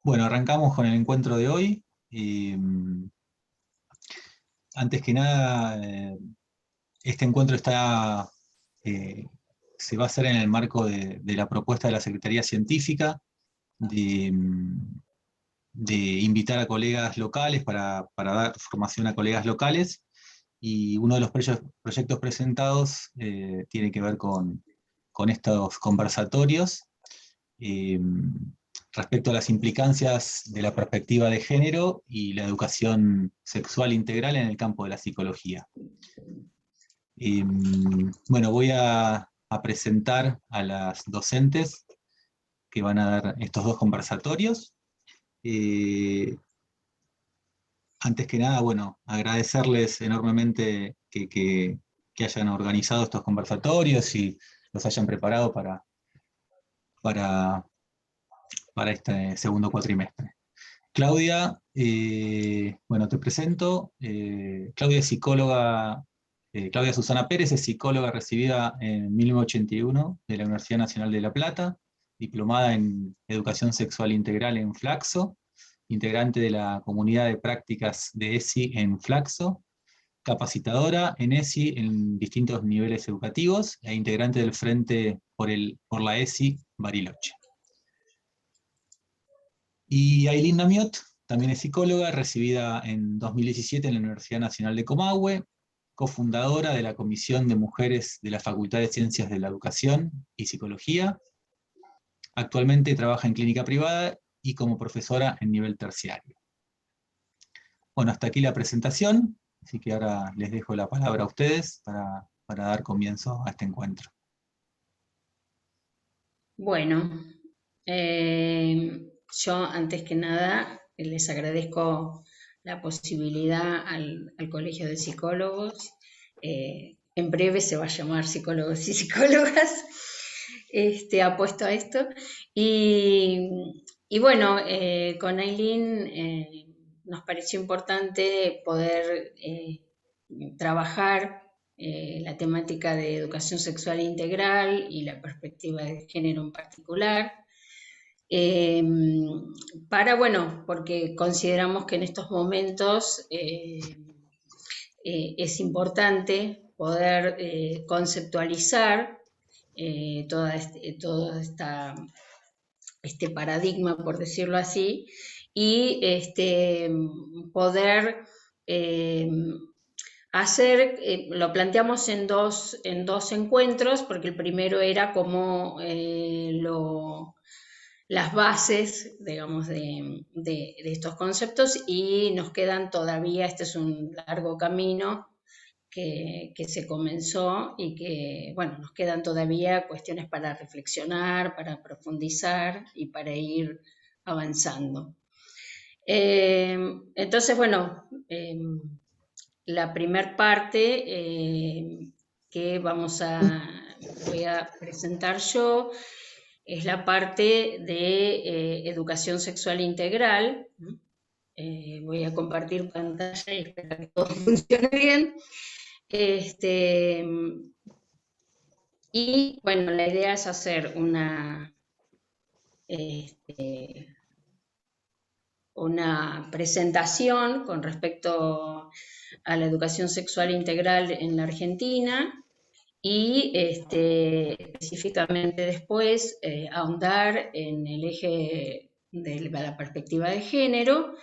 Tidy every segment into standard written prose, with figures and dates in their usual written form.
Bueno, arrancamos con el encuentro de hoy. Antes que nada, este encuentro se va a hacer en el marco de la propuesta de la Secretaría Científica de invitar a colegas locales para dar formación a colegas locales, y uno de los proyectos presentados tiene que ver con estos conversatorios respecto a las implicancias de la perspectiva de género y la educación sexual integral en el campo de la psicología. Bueno, voy a presentar a las docentes que van a dar estos dos conversatorios. Antes que nada, bueno, agradecerles enormemente que hayan organizado estos conversatorios y los hayan preparado para este segundo cuatrimestre. Claudia, bueno, te presento. Claudia es psicóloga, Claudia Susana Pérez es psicóloga recibida en 1981 de la Universidad Nacional de La Plata, diplomada en Educación Sexual Integral en Flaxo, integrante de la comunidad de prácticas de ESI en Flaxo, capacitadora en ESI en distintos niveles educativos e integrante del Frente por la ESI Bariloche. Y Ailín Namiot también es psicóloga, recibida en 2017 en la Universidad Nacional de Comahue, cofundadora de la Comisión de Mujeres de la Facultad de Ciencias de la Educación y Psicología. Actualmente trabaja en clínica privada y como profesora en nivel terciario. Bueno, hasta aquí la presentación, así que ahora les dejo la palabra a ustedes para dar comienzo a este encuentro. Bueno, yo antes que nada les agradezco la posibilidad al Colegio de Psicólogos. En breve se va a llamar Psicólogos y Psicólogas, apuesto a esto. Y bueno, con Ailín nos pareció importante poder trabajar la temática de educación sexual integral y la perspectiva de género en particular, porque consideramos que en estos momentos es importante poder conceptualizar todo este paradigma, por decirlo así, y poder lo planteamos en dos encuentros, porque el primero era como las bases, digamos, de estos conceptos, y nos quedan todavía, este es un largo camino que se comenzó y que, bueno, nos quedan todavía cuestiones para reflexionar, para profundizar y para ir avanzando. Entonces, bueno, la primer parte que voy a presentar yo es la parte de educación sexual integral. Voy a compartir pantalla y espero que todo funcione bien. Y bueno, la idea es hacer una presentación con respecto a la educación sexual integral en la Argentina y específicamente después ahondar en el eje de la perspectiva de género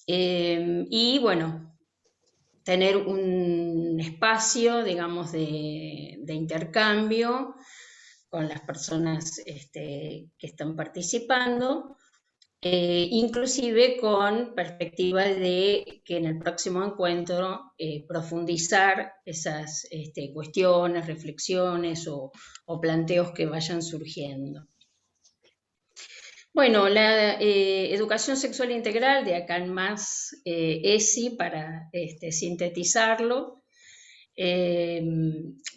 y bueno, tener un espacio, digamos, de intercambio con las personas que están participando, inclusive con perspectiva de que en el próximo encuentro profundizar esas cuestiones, reflexiones o planteos que vayan surgiendo. Bueno, la educación sexual integral, de acá en más ESI, para sintetizarlo,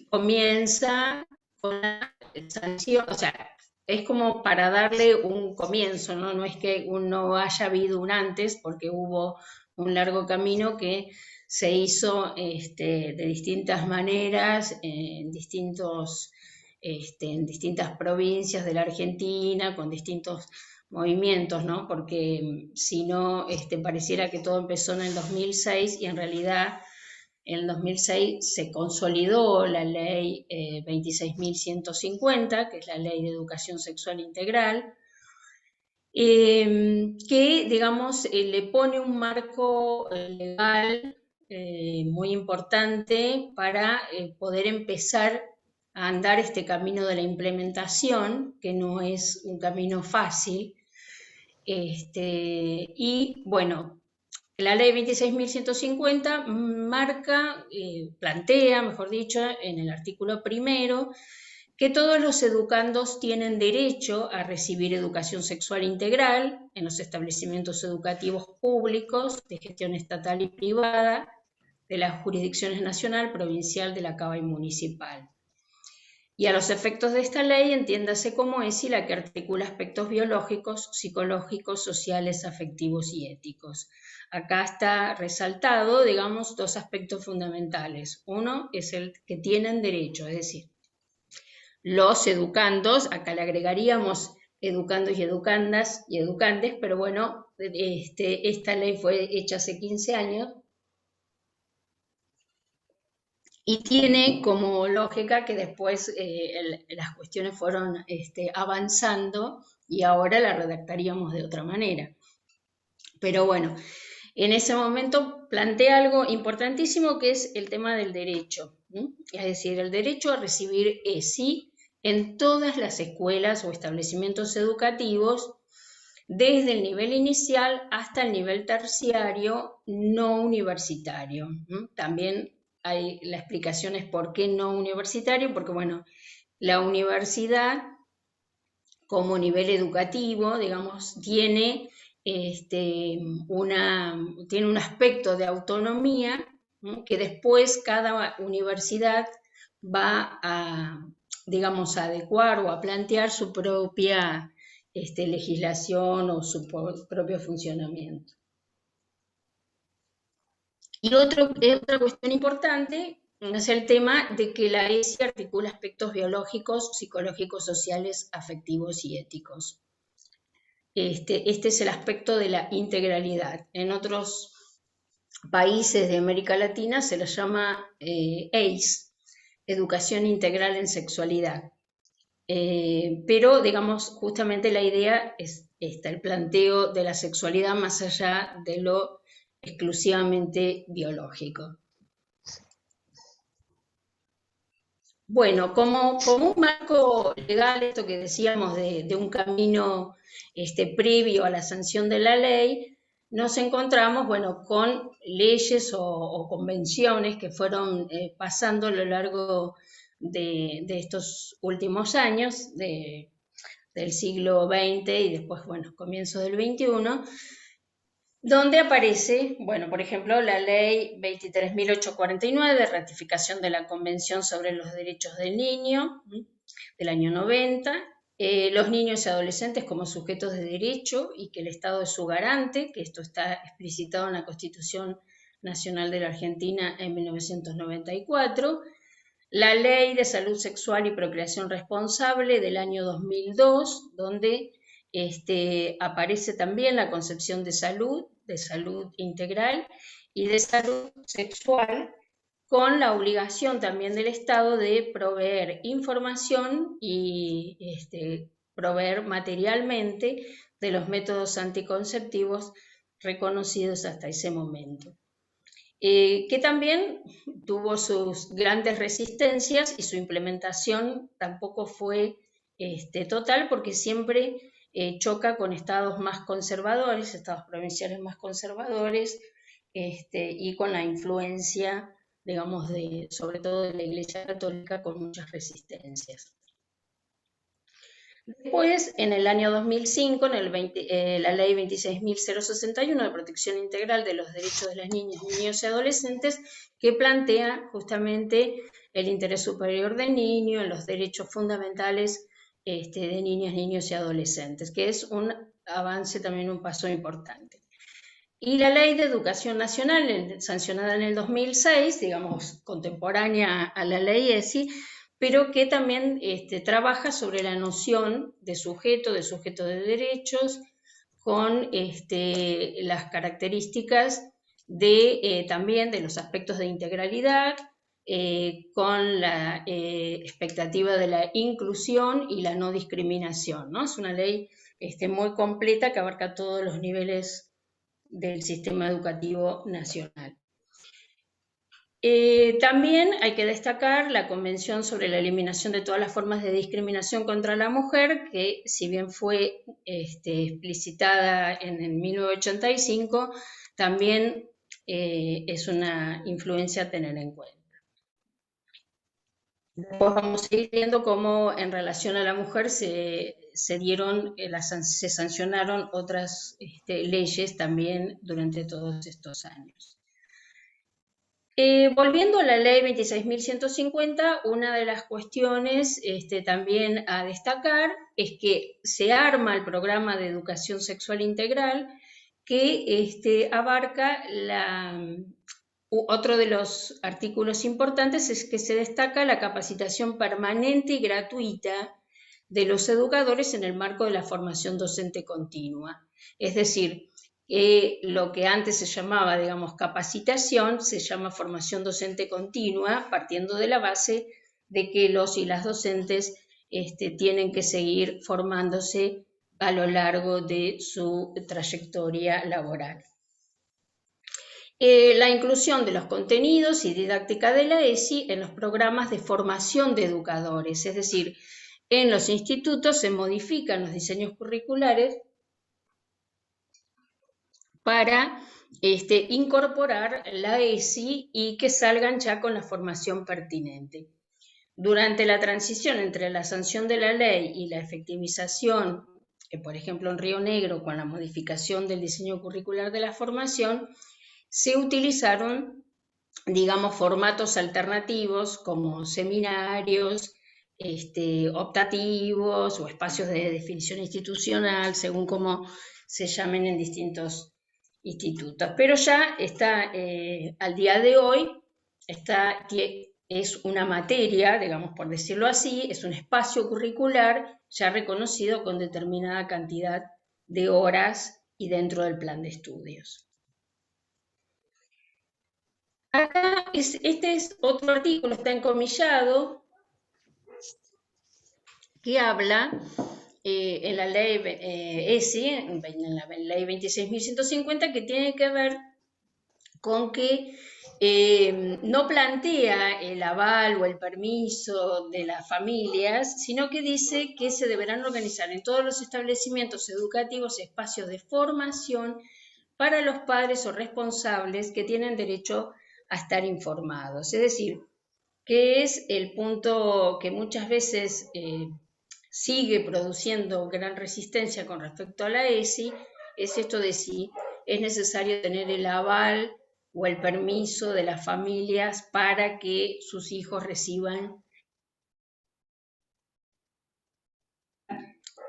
comienza con la sanción, o sea, es como para darle un comienzo, ¿no? No es que no haya habido un antes, porque hubo un largo camino que se hizo de distintas maneras en distintas provincias de la Argentina, con distintos movimientos, ¿no? Porque si no, pareciera que todo empezó en el 2006 y en realidad en el 2006 se consolidó la ley 26.150, que es la ley de educación sexual integral, que, digamos, le pone un marco legal muy importante para poder empezar a andar este camino de la implementación, que no es un camino fácil. Y bueno, la ley 26.150 marca, plantea, mejor dicho, en el artículo primero, que todos los educandos tienen derecho a recibir educación sexual integral en los establecimientos educativos públicos de gestión estatal y privada de las jurisdicciones nacional, provincial, de la CABA y municipal. Y a los efectos de esta ley, entiéndase como ESI la que articula aspectos biológicos, psicológicos, sociales, afectivos y éticos. Acá está resaltado, digamos, dos aspectos fundamentales. Uno es el que tienen derecho, es decir, los educandos, acá le agregaríamos educandos y educandas y educandes, pero bueno, esta ley fue hecha hace 15 años, y tiene como lógica que después las cuestiones fueron avanzando y ahora la redactaríamos de otra manera. Pero bueno, en ese momento plantea algo importantísimo que es el tema del derecho, ¿sí? Es decir, el derecho a recibir ESI en todas las escuelas o establecimientos educativos, desde el nivel inicial hasta el nivel terciario no universitario. También hay la explicación es por qué no universitario, porque bueno, la universidad como nivel educativo, digamos, tiene un aspecto de autonomía, ¿no? Que después cada universidad va a, digamos, a adecuar o a plantear su propia legislación o su propio funcionamiento. Y otra cuestión importante es el tema de que la ESI articula aspectos biológicos, psicológicos, sociales, afectivos y éticos. Este es el aspecto de la integralidad. En otros países de América Latina se lo llama EIS, Educación Integral en Sexualidad. Pero, digamos, justamente la idea es el planteo de la sexualidad más allá de lo exclusivamente biológico. Bueno, como un marco legal, esto que decíamos de un camino previo a la sanción de la ley, nos encontramos, bueno, con leyes o convenciones que fueron pasando a lo largo de estos últimos años, del siglo XX y después, bueno, comienzos del XXI, donde aparece, bueno, por ejemplo, la ley 23.849, ratificación de la Convención sobre los Derechos del Niño, del año 90, los niños y adolescentes como sujetos de derecho y que el Estado es su garante, que esto está explicitado en la Constitución Nacional de la Argentina en 1994, la Ley de Salud Sexual y Procreación Responsable del año 2002, donde aparece también la concepción de salud integral y de salud sexual, con la obligación también del Estado de proveer información y proveer materialmente de los métodos anticonceptivos reconocidos hasta ese momento. Que también tuvo sus grandes resistencias y su implementación tampoco fue total, porque siempre choca con estados más conservadores, estados provinciales más conservadores, y con la influencia, digamos, sobre todo de la Iglesia Católica, con muchas resistencias. Después, en el año 2005, la ley 26.061 de protección integral de los derechos de las niñas, niños y adolescentes, que plantea justamente el interés superior del niño en los derechos fundamentales de niñas, niños y adolescentes, que es un avance, también un paso importante. Y la Ley de Educación Nacional, sancionada en el 2006, digamos, contemporánea a la ley ESI, pero que también trabaja sobre la noción de sujeto de derechos, con las características también de los aspectos de integralidad, con la expectativa de la inclusión y la no discriminación, ¿no? Es una ley muy completa que abarca todos los niveles del sistema educativo nacional. También hay que destacar la Convención sobre la Eliminación de todas las formas de discriminación contra la mujer, que si bien fue explicitada en el 1985, también es una influencia a tener en cuenta. Después vamos a ir viendo cómo en relación a la mujer se sancionaron otras leyes también durante todos estos años. Volviendo a la ley 26.150, una de las cuestiones también a destacar es que se arma el programa de educación sexual integral que abarca otro de los artículos importantes es que se destaca la capacitación permanente y gratuita de los educadores en el marco de la formación docente continua. Es decir, lo que antes se llamaba, digamos, capacitación, se llama formación docente continua, partiendo de la base de que los y las docentes tienen que seguir formándose a lo largo de su trayectoria laboral. La inclusión de los contenidos y didáctica de la ESI en los programas de formación de educadores, es decir, en los institutos se modifican los diseños curriculares para incorporar la ESI y que salgan ya con la formación pertinente. Durante la transición entre la sanción de la ley y la efectivización, por ejemplo en Río Negro con la modificación del diseño curricular de la formación, se utilizaron, digamos, formatos alternativos como seminarios, optativos o espacios de definición institucional, según como se llamen en distintos institutos. Pero ya está, al día de hoy, es una materia, digamos por decirlo así, es un espacio curricular ya reconocido con determinada cantidad de horas y dentro del plan de estudios. Acá, este es otro artículo, está encomillado, que habla en la ley ESI, en la ley 26.150, que tiene que ver con que no plantea el aval o el permiso de las familias, sino que dice que se deberán organizar en todos los establecimientos educativos espacios de formación para los padres o responsables que tienen derecho a estar informados. Es decir, que es el punto que muchas veces sigue produciendo gran resistencia con respecto a la ESI, es esto de si es necesario tener el aval o el permiso de las familias para que sus hijos reciban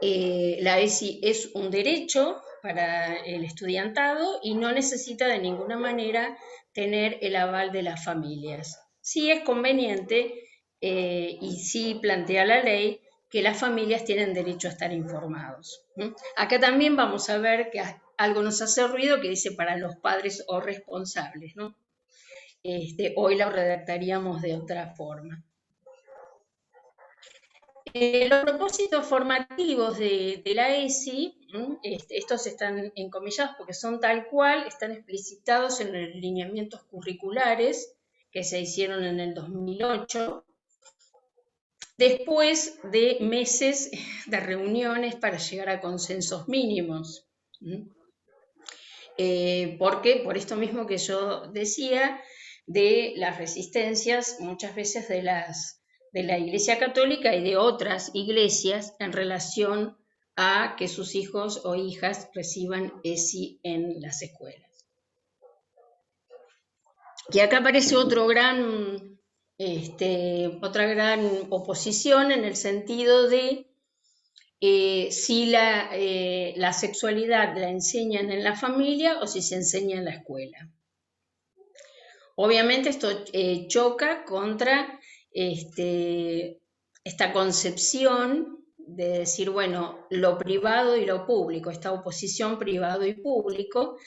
la ESI. Es un derecho para el estudiantado y no necesita de ninguna manera tener el aval de las familias. Sí es conveniente y sí plantea la ley que las familias tienen derecho a estar informados. Acá también vamos a ver que algo nos hace ruido que dice para los padres o responsables, ¿no? Hoy lo redactaríamos de otra forma. Los propósitos formativos de la ESI, estos están encomillados porque son tal cual, están explicitados en los lineamientos curriculares que se hicieron en el 2008, después de meses de reuniones para llegar a consensos mínimos. Porque por esto mismo que yo decía, de las resistencias muchas veces de la Iglesia Católica y de otras iglesias en relación a que sus hijos o hijas reciban ESI en las escuelas. Y acá aparece otra gran oposición en el sentido de si la sexualidad la enseñan en la familia o si se enseña en la escuela. Obviamente esto choca contra esta concepción de decir, bueno, lo privado y lo público, esta oposición privado y público,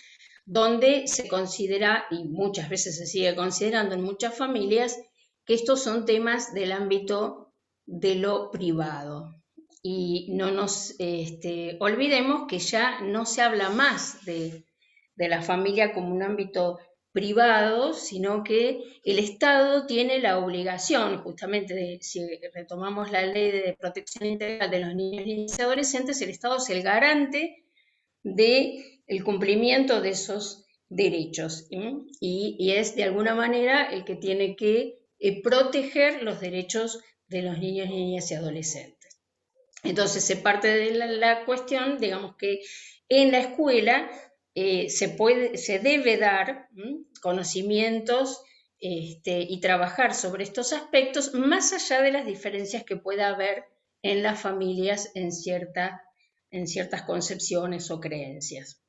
donde se considera, y muchas veces se sigue considerando en muchas familias, que estos son temas del ámbito de lo privado. Y no nos olvidemos que ya no se habla más de la familia como un ámbito privado, sino que el Estado tiene la obligación, justamente, si retomamos la ley de protección integral de los niños, niñas y adolescentes, el Estado es el garante del cumplimiento de esos derechos, y es de alguna manera el que tiene que proteger los derechos de los niños, niñas y adolescentes. Entonces se parte de la cuestión, digamos, que en la escuela se debe dar conocimientos y trabajar sobre estos aspectos, más allá de las diferencias que pueda haber en las familias en ciertas concepciones o creencias.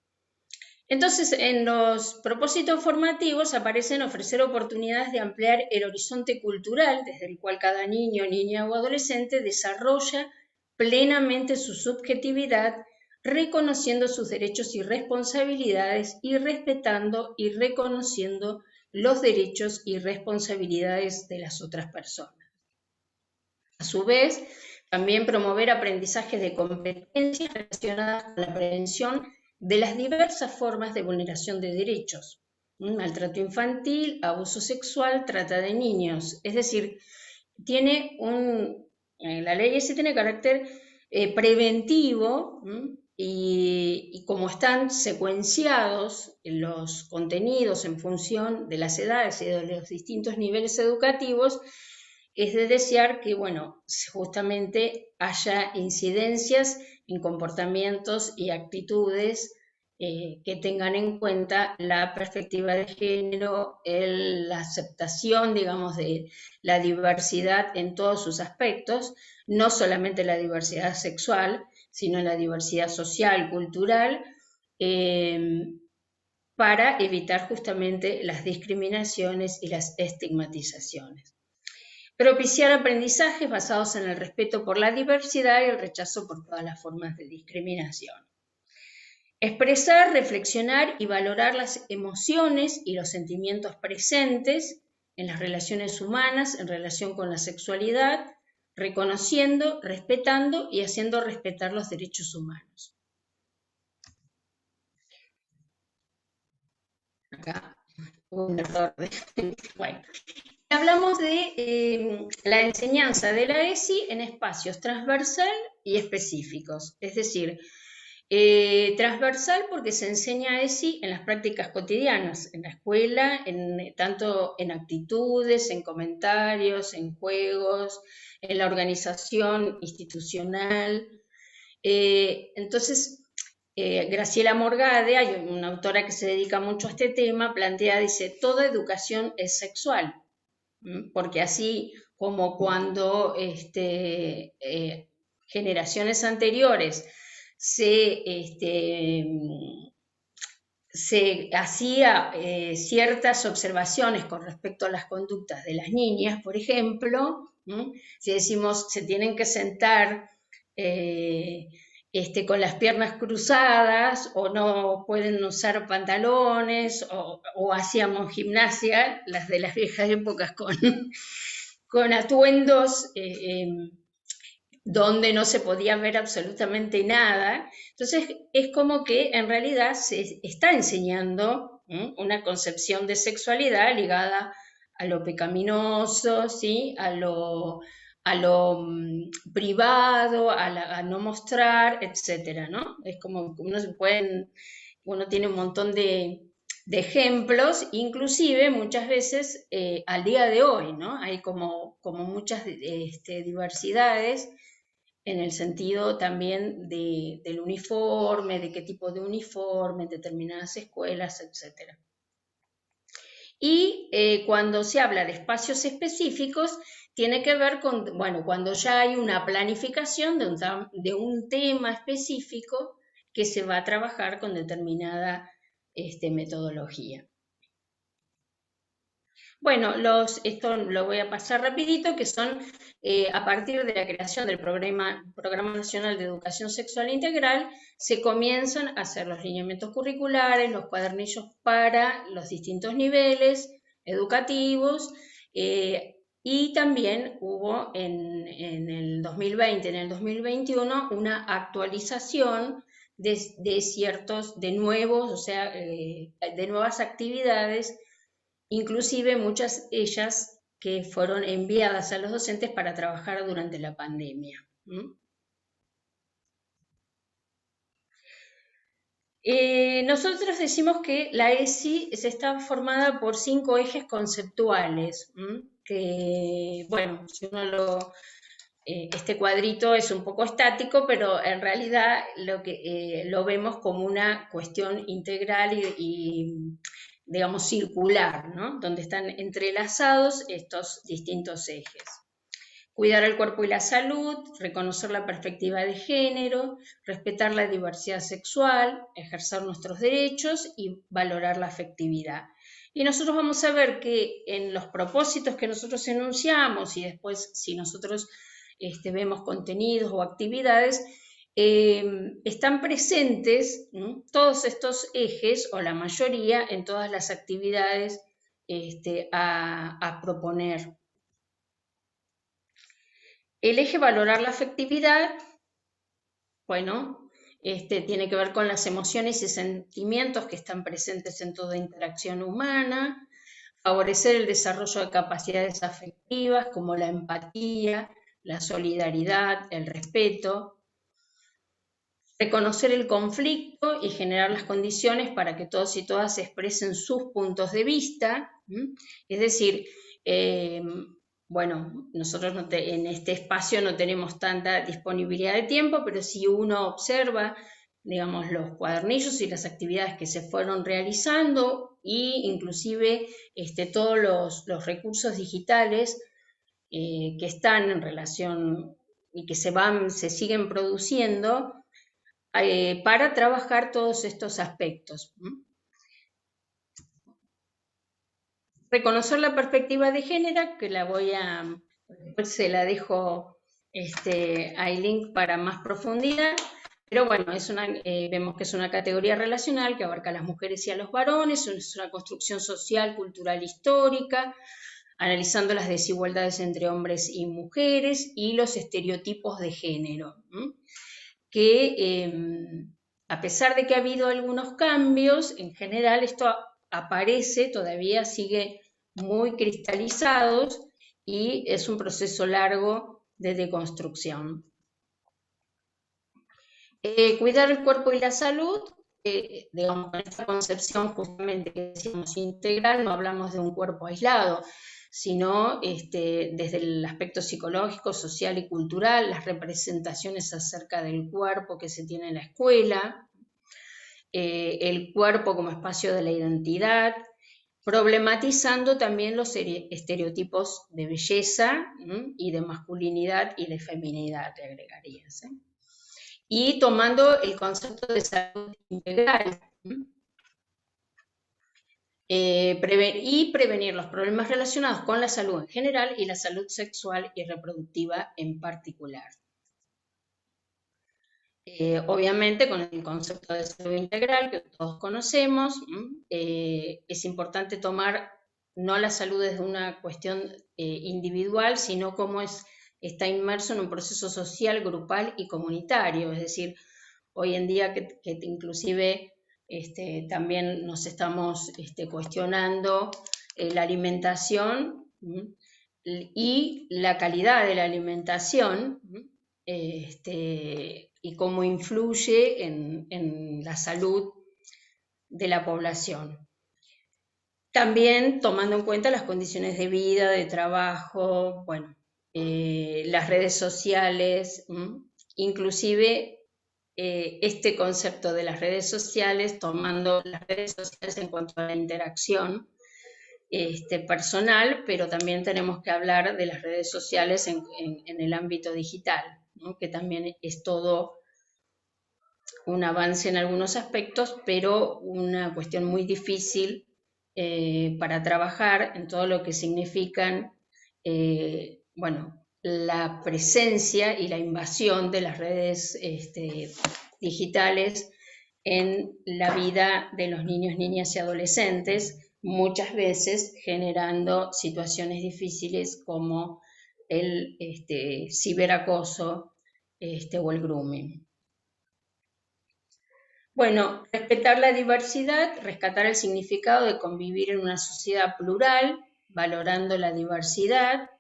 Entonces, en los propósitos formativos aparecen ofrecer oportunidades de ampliar el horizonte cultural desde el cual cada niño, niña o adolescente desarrolla plenamente su subjetividad, reconociendo sus derechos y responsabilidades y respetando y reconociendo los derechos y responsabilidades de las otras personas. A su vez, también promover aprendizajes de competencias relacionadas con la prevención de las diversas formas de vulneración de derechos, maltrato infantil, abuso sexual, trata de niños. Es decir, la ley ese tiene carácter preventivo, y como están secuenciados los contenidos en función de las edades y de los distintos niveles educativos, es de desear que, bueno, justamente haya incidencias en comportamientos y actitudes que tengan en cuenta la perspectiva de género, la aceptación, digamos, de la diversidad en todos sus aspectos, no solamente la diversidad sexual, sino la diversidad social, cultural, para evitar justamente las discriminaciones y las estigmatizaciones. Propiciar aprendizajes basados en el respeto por la diversidad y el rechazo por todas las formas de discriminación. Expresar, reflexionar y valorar las emociones y los sentimientos presentes en las relaciones humanas en relación con la sexualidad, reconociendo, respetando y haciendo respetar los derechos humanos. Acá un error. Bueno. Hablamos de la enseñanza de la ESI en espacios transversal y específicos, es decir, transversal porque se enseña ESI en las prácticas cotidianas, en la escuela, tanto en actitudes, en comentarios, en juegos, en la organización institucional. Entonces, Graciela Morgade, hay una autora que se dedica mucho a este tema, dice, toda educación es sexual. Porque así como cuando generaciones anteriores se hacía ciertas observaciones con respecto a las conductas de las niñas, por ejemplo, si decimos se tienen que sentar con las piernas cruzadas o no pueden usar pantalones o hacíamos gimnasia, las de las viejas épocas con atuendos donde no se podía ver absolutamente nada. Entonces es como que en realidad se está enseñando una concepción de sexualidad ligada a lo pecaminoso, ¿sí? a lo privado, a no mostrar, etcétera, ¿no? Es como uno tiene un montón de ejemplos, inclusive muchas veces al día de hoy, ¿no? Hay como muchas diversidades en el sentido también del uniforme, de qué tipo de uniforme, en determinadas escuelas, etcétera. Y cuando se habla de espacios específicos, tiene que ver con, bueno, cuando ya hay una planificación de un tema específico que se va a trabajar con determinada metodología. Bueno, esto lo voy a pasar rapidito, que son a partir de la creación del Programa Nacional de Educación Sexual Integral, se comienzan a hacer los lineamientos curriculares, los cuadernillos para los distintos niveles educativos, y también hubo en el 2020, en el 2021, una actualización de nuevos, o sea, de nuevas actividades, inclusive muchas ellas que fueron enviadas a los docentes para trabajar durante la pandemia. Nosotros decimos que la ESI está formada por 5 ejes conceptuales, que, bueno, si uno este cuadrito es un poco estático, pero en realidad lo vemos como una cuestión integral y digamos, circular, ¿no? Donde están entrelazados estos distintos ejes. Cuidar el cuerpo y la salud, reconocer la perspectiva de género, respetar la diversidad sexual, ejercer nuestros derechos y valorar la afectividad. Y nosotros vamos a ver que en los propósitos que nosotros enunciamos y después si nosotros vemos contenidos o actividades, están presentes todos estos ejes, o la mayoría, en todas las actividades a proponer. El eje valorar la afectividad, bueno, tiene que ver con las emociones y sentimientos que están presentes en toda interacción humana, favorecer el desarrollo de capacidades afectivas como la empatía, la solidaridad, el respeto, reconocer el conflicto y generar las condiciones para que todos y todas expresen sus puntos de vista. Es decir, bueno, nosotros en este espacio no tenemos tanta disponibilidad de tiempo, pero si uno observa, digamos, los cuadernillos y las actividades que se fueron realizando, e inclusive todos los recursos digitales que están en relación y que se siguen produciendo, para trabajar todos estos aspectos. Reconocer la perspectiva de género, que después se la dejo a Aileen para más profundidad, pero bueno, vemos que es una categoría relacional que abarca a las mujeres y a los varones, es una construcción social, cultural, histórica, analizando las desigualdades entre hombres y mujeres y los estereotipos de género, que a pesar de que ha habido algunos cambios, en general esto aparece, todavía sigue muy cristalizado y es un proceso largo de deconstrucción. Cuidar el cuerpo y la salud, digamos, con esta concepción justamente que decimos integral, no hablamos de un cuerpo aislado, sino desde el aspecto psicológico, social y cultural, las representaciones acerca del cuerpo que se tiene en la escuela, el cuerpo como espacio de la identidad, problematizando también los estereotipos de belleza y de masculinidad y de feminidad, le agregarías. Y tomando el concepto de salud integral, y prevenir los problemas relacionados con la salud en general y la salud sexual y reproductiva en particular. Obviamente con el concepto de salud integral que todos conocemos, es importante tomar no la salud desde una cuestión individual, sino cómo está inmerso en un proceso social, grupal y comunitario. Es decir, hoy en día que inclusive también nos estamos cuestionando la alimentación y la calidad de la alimentación, y cómo influye en la salud de la población. También tomando en cuenta las condiciones de vida, de trabajo, bueno, las redes sociales, inclusive este concepto de las redes sociales, tomando las redes sociales en cuanto a la interacción, personal, pero también tenemos que hablar de las redes sociales en el ámbito digital, ¿no? Que también es todo un avance en algunos aspectos, pero una cuestión muy difícil para trabajar en todo lo que significan, bueno, la presencia y la invasión de las redes digitales en la vida de los niños, niñas y adolescentes, muchas veces generando situaciones difíciles como el ciberacoso o el grooming. Bueno, respetar la diversidad, rescatar el significado de convivir en una sociedad plural, valorando la diversidad,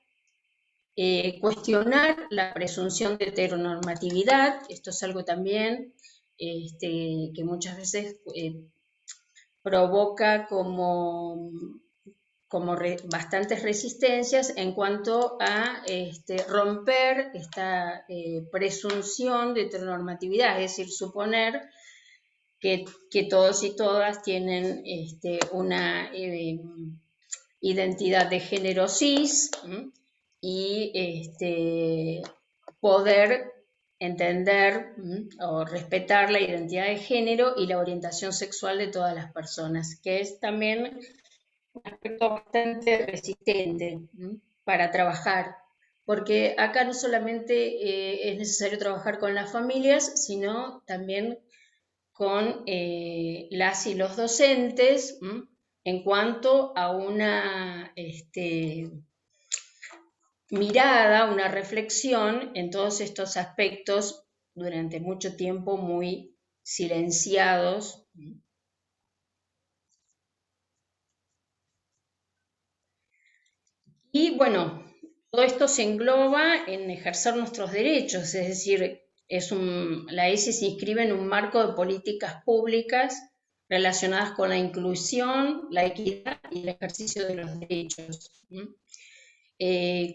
cuestionar la presunción de heteronormatividad, esto es algo también que muchas veces provoca como bastantes resistencias en cuanto a romper esta presunción de heteronormatividad, es decir, suponer que todos y todas tienen una identidad de género cis y poder entender o respetar la identidad de género y la orientación sexual de todas las personas, que es también un aspecto bastante resistente para trabajar, porque acá no solamente es necesario trabajar con las familias, sino también con las y los docentes en cuanto a una mirada, una reflexión en todos estos aspectos durante mucho tiempo muy silenciados. Y bueno, todo esto se engloba en ejercer nuestros derechos, es decir, la ESI se inscribe en un marco de políticas públicas relacionadas con la inclusión, la equidad y el ejercicio de los derechos,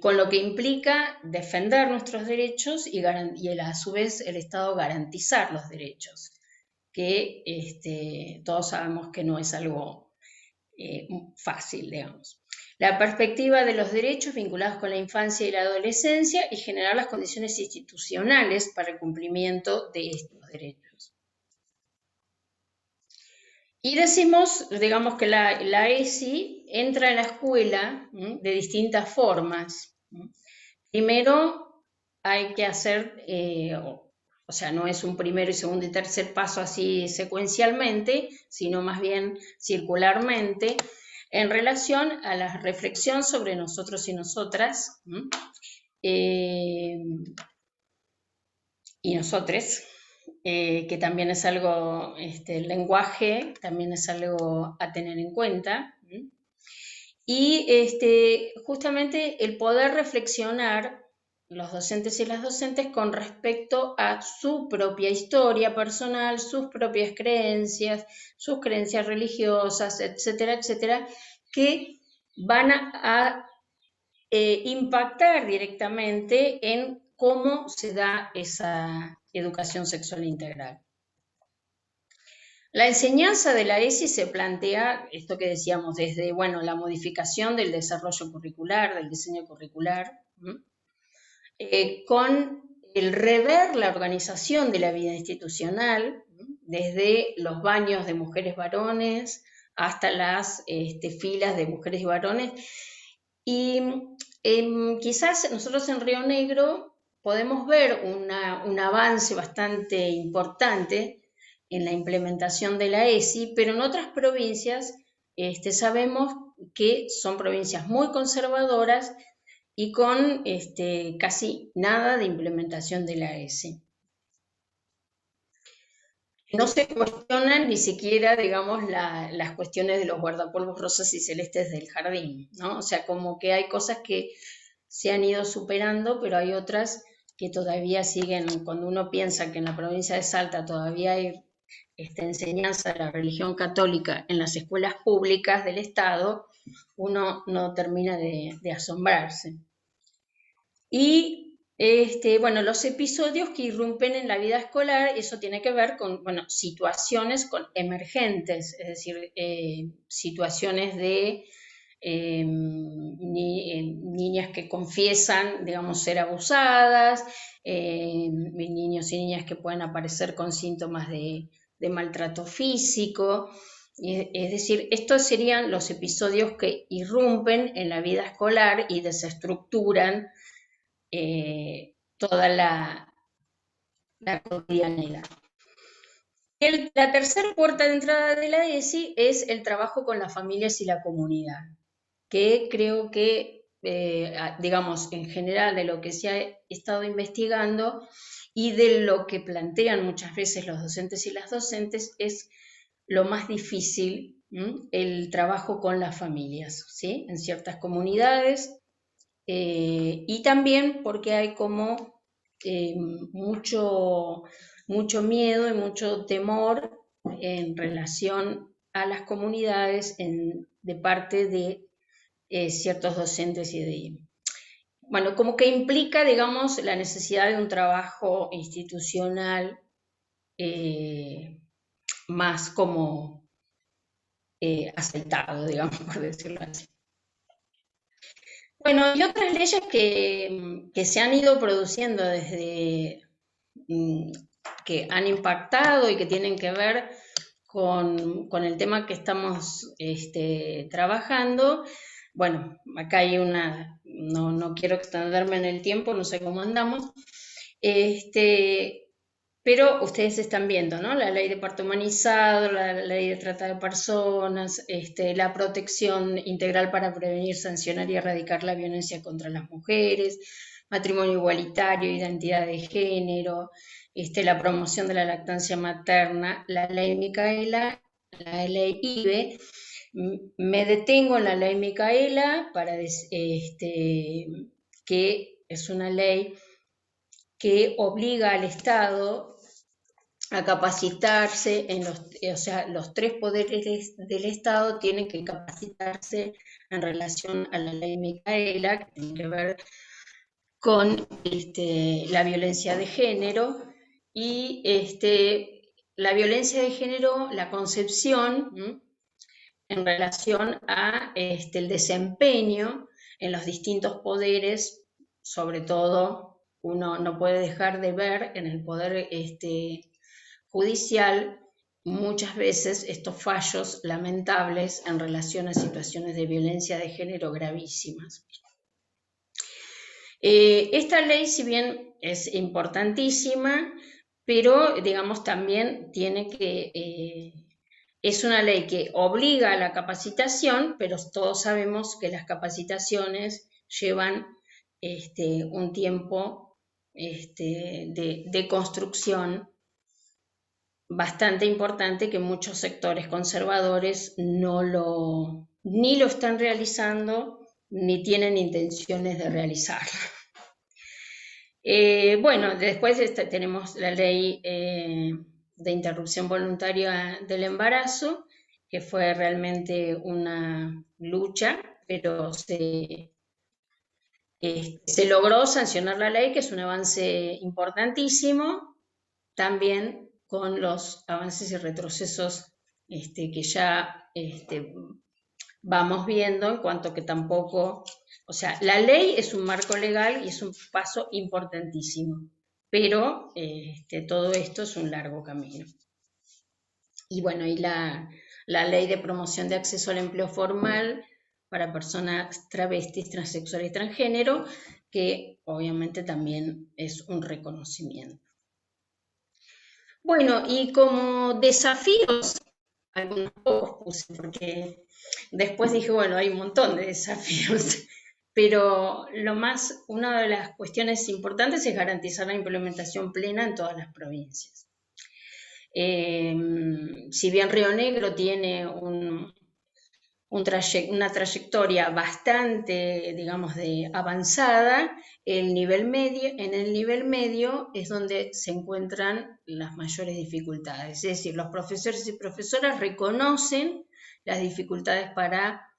con lo que implica defender nuestros derechos y a su vez el Estado garantizar los derechos, que todos sabemos que no es algo fácil, digamos. La perspectiva de los derechos vinculados con la infancia y la adolescencia y generar las condiciones institucionales para el cumplimiento de estos derechos. Y decimos, digamos que la ESI entra en la escuela de distintas formas. Primero hay que hacer, o sea, no es un primero y segundo y tercer paso así secuencialmente, sino más bien circularmente, en relación a la reflexión sobre nosotros y nosotras, y nosotres, que también es algo, el lenguaje también es algo a tener en cuenta, y justamente el poder reflexionar los docentes y las docentes con respecto a su propia historia personal, sus propias creencias, sus creencias religiosas, etcétera, etcétera, que van a impactar directamente en cómo se da esa educación sexual integral. La enseñanza de la ESI se plantea, esto que decíamos, desde la modificación del desarrollo curricular, del diseño curricular, con el rever la organización de la vida institucional, desde los baños de mujeres varones hasta las filas de mujeres y varones. Y quizás nosotros en Río Negro podemos ver un avance bastante importante en la implementación de la ESI, pero en otras provincias sabemos que son provincias muy conservadoras y con casi nada de implementación de la ESI. No se cuestionan ni siquiera, digamos, las cuestiones de los guardapolvos rosas y celestes del jardín, ¿no? O sea, como que hay cosas que se han ido superando, pero hay otras que todavía siguen. Cuando uno piensa que en la provincia de Salta todavía hay enseñanza de la religión católica en las escuelas públicas del Estado, uno no termina de asombrarse. Y los episodios que irrumpen en la vida escolar, eso tiene que ver con situaciones emergentes, es decir, situaciones de niñas que confiesan, digamos, ser abusadas, niños y niñas que pueden aparecer con síntomas de maltrato físico. Es decir, estos serían los episodios que irrumpen en la vida escolar y desestructuran toda la cotidianidad. La tercera puerta de entrada de la ESI es el trabajo con las familias y la comunidad, que creo que, digamos, en general de lo que se ha estado investigando y de lo que plantean muchas veces los docentes y las docentes, es lo más difícil, el trabajo con las familias, ¿sí? En ciertas comunidades, y también porque hay como mucho miedo y mucho temor en relación a las comunidades de parte de ciertos docentes bueno, como que implica, digamos, la necesidad de un trabajo institucional más como aceitado, digamos, por decirlo así. Bueno, y otras leyes que se han ido produciendo desde que han impactado y que tienen que ver con el tema que estamos trabajando. Bueno, acá hay no quiero extenderme en el tiempo, no sé cómo andamos, pero ustedes están viendo, ¿no? La ley de parto humanizado, la ley de trata de personas, la protección integral para prevenir, sancionar y erradicar la violencia contra las mujeres, matrimonio igualitario, identidad de género, la promoción de la lactancia materna, la ley Micaela, la ley IBE. Me detengo en la ley Micaela que es una ley que obliga al Estado a capacitarse o sea, los tres poderes del Estado tienen que capacitarse en relación a la ley Micaela, que tiene que ver con la violencia de género y la violencia de género, la concepción en relación a el desempeño en los distintos poderes, sobre todo uno no puede dejar de ver en el poder judicial muchas veces estos fallos lamentables en relación a situaciones de violencia de género gravísimas. Esta ley, si bien es importantísima, pero digamos también tiene que, es una ley que obliga a la capacitación, pero todos sabemos que las capacitaciones llevan un tiempo de construcción bastante importante que muchos sectores conservadores ni lo están realizando ni tienen intenciones de realizarlo. Bueno, después tenemos la ley de interrupción voluntaria del embarazo, que fue realmente una lucha, pero se logró sancionar la ley, que es un avance importantísimo, también con los avances y retrocesos que ya vamos viendo, en cuanto que tampoco, o sea, la ley es un marco legal y es un paso importantísimo, pero todo esto es un largo camino. Y bueno, y la ley de promoción de acceso al empleo formal para personas travestis, transexuales y transgénero, que obviamente también es un reconocimiento. Bueno, y como desafíos, algunos pocos puse, porque después dije, bueno, hay un montón de desafíos, pero una de las cuestiones importantes es garantizar la implementación plena en todas las provincias. Si bien Río Negro tiene una trayectoria bastante, digamos, avanzada, en el nivel medio es donde se encuentran las mayores dificultades. Es decir, los profesores y profesoras reconocen las dificultades para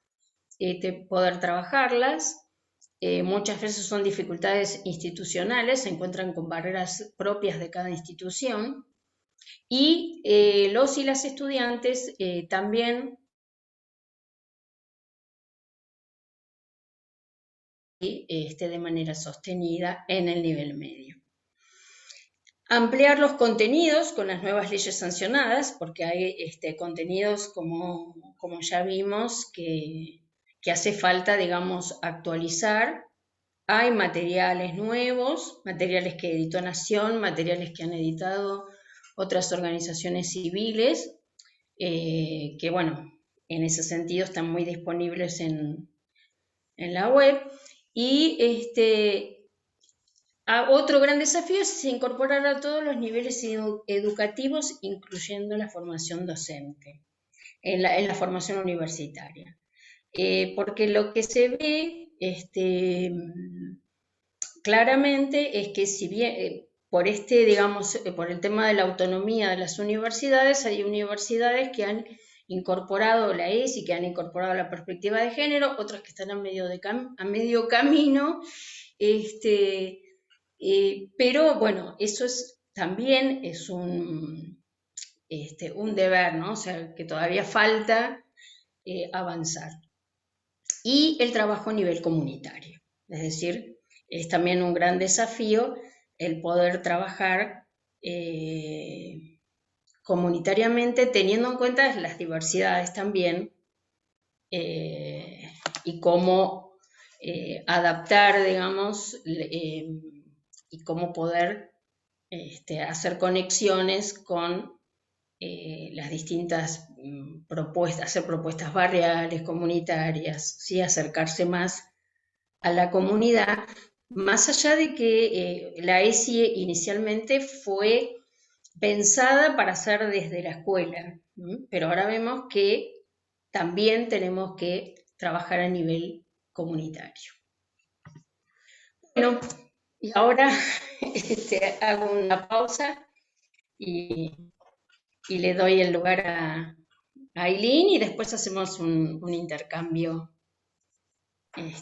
poder trabajarlas. Muchas veces son dificultades institucionales, se encuentran con barreras propias de cada institución. Y los y las estudiantes también de manera sostenida en el nivel medio. Ampliar los contenidos con las nuevas leyes sancionadas, porque hay contenidos, como ya vimos, que hace falta, digamos, actualizar. Hay materiales nuevos, materiales que editó Nación, materiales que han editado otras organizaciones civiles, que bueno, en ese sentido están muy disponibles en la web. Y otro gran desafío es incorporar a todos los niveles educativos, incluyendo la formación docente, en la formación universitaria. Porque lo que se ve claramente es que, si bien por digamos, por el tema de la autonomía de las universidades, hay universidades que han incorporado la ESI, que han incorporado la perspectiva de género, otras que están a medio camino, pero bueno, eso también es un deber, ¿no? O sea, que todavía falta avanzar. Y el trabajo a nivel comunitario, es decir, es también un gran desafío el poder trabajar comunitariamente, teniendo en cuenta las diversidades también, y cómo adaptar, digamos, y cómo poder hacer conexiones con las distintas propuestas, hacer propuestas barriales, comunitarias, ¿sí? Acercarse más a la comunidad, más allá de que la ESI inicialmente fue pensada para hacer desde la escuela, pero ahora vemos que también tenemos que trabajar a nivel comunitario. Bueno, y ahora hago una pausa y le doy el lugar a Aileen, y después hacemos un intercambio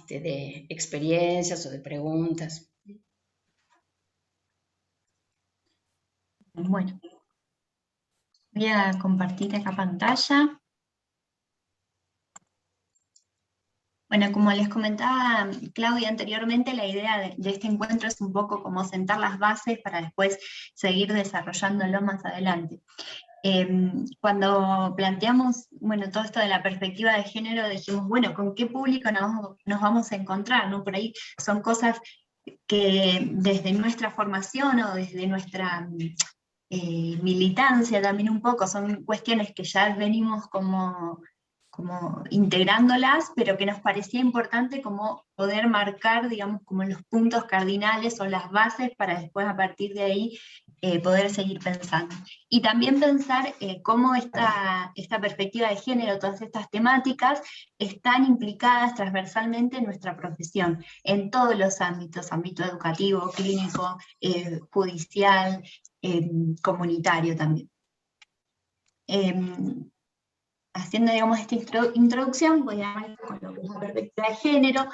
de experiencias o de preguntas. Bueno, voy a compartir acá pantalla. Bueno, como les comentaba Claudia anteriormente, la idea de este encuentro es un poco como sentar las bases para después seguir desarrollándolo más adelante. Cuando planteamos, bueno, todo esto de la perspectiva de género, dijimos, bueno, ¿con qué público nos vamos a encontrar? ¿No? Por ahí son cosas que desde nuestra formación o desde nuestra militancia también un poco, son cuestiones que ya venimos como integrándolas, pero que nos parecía importante como poder marcar, digamos, como los puntos cardinales o las bases para después a partir de ahí poder seguir pensando. Y también pensar cómo esta perspectiva de género, todas estas temáticas, están implicadas transversalmente en nuestra profesión, en todos los ámbitos, ámbito educativo, clínico, judicial, comunitario también. Haciendo, digamos, esta introducción, voy a hablar con lo que es la perspectiva de género,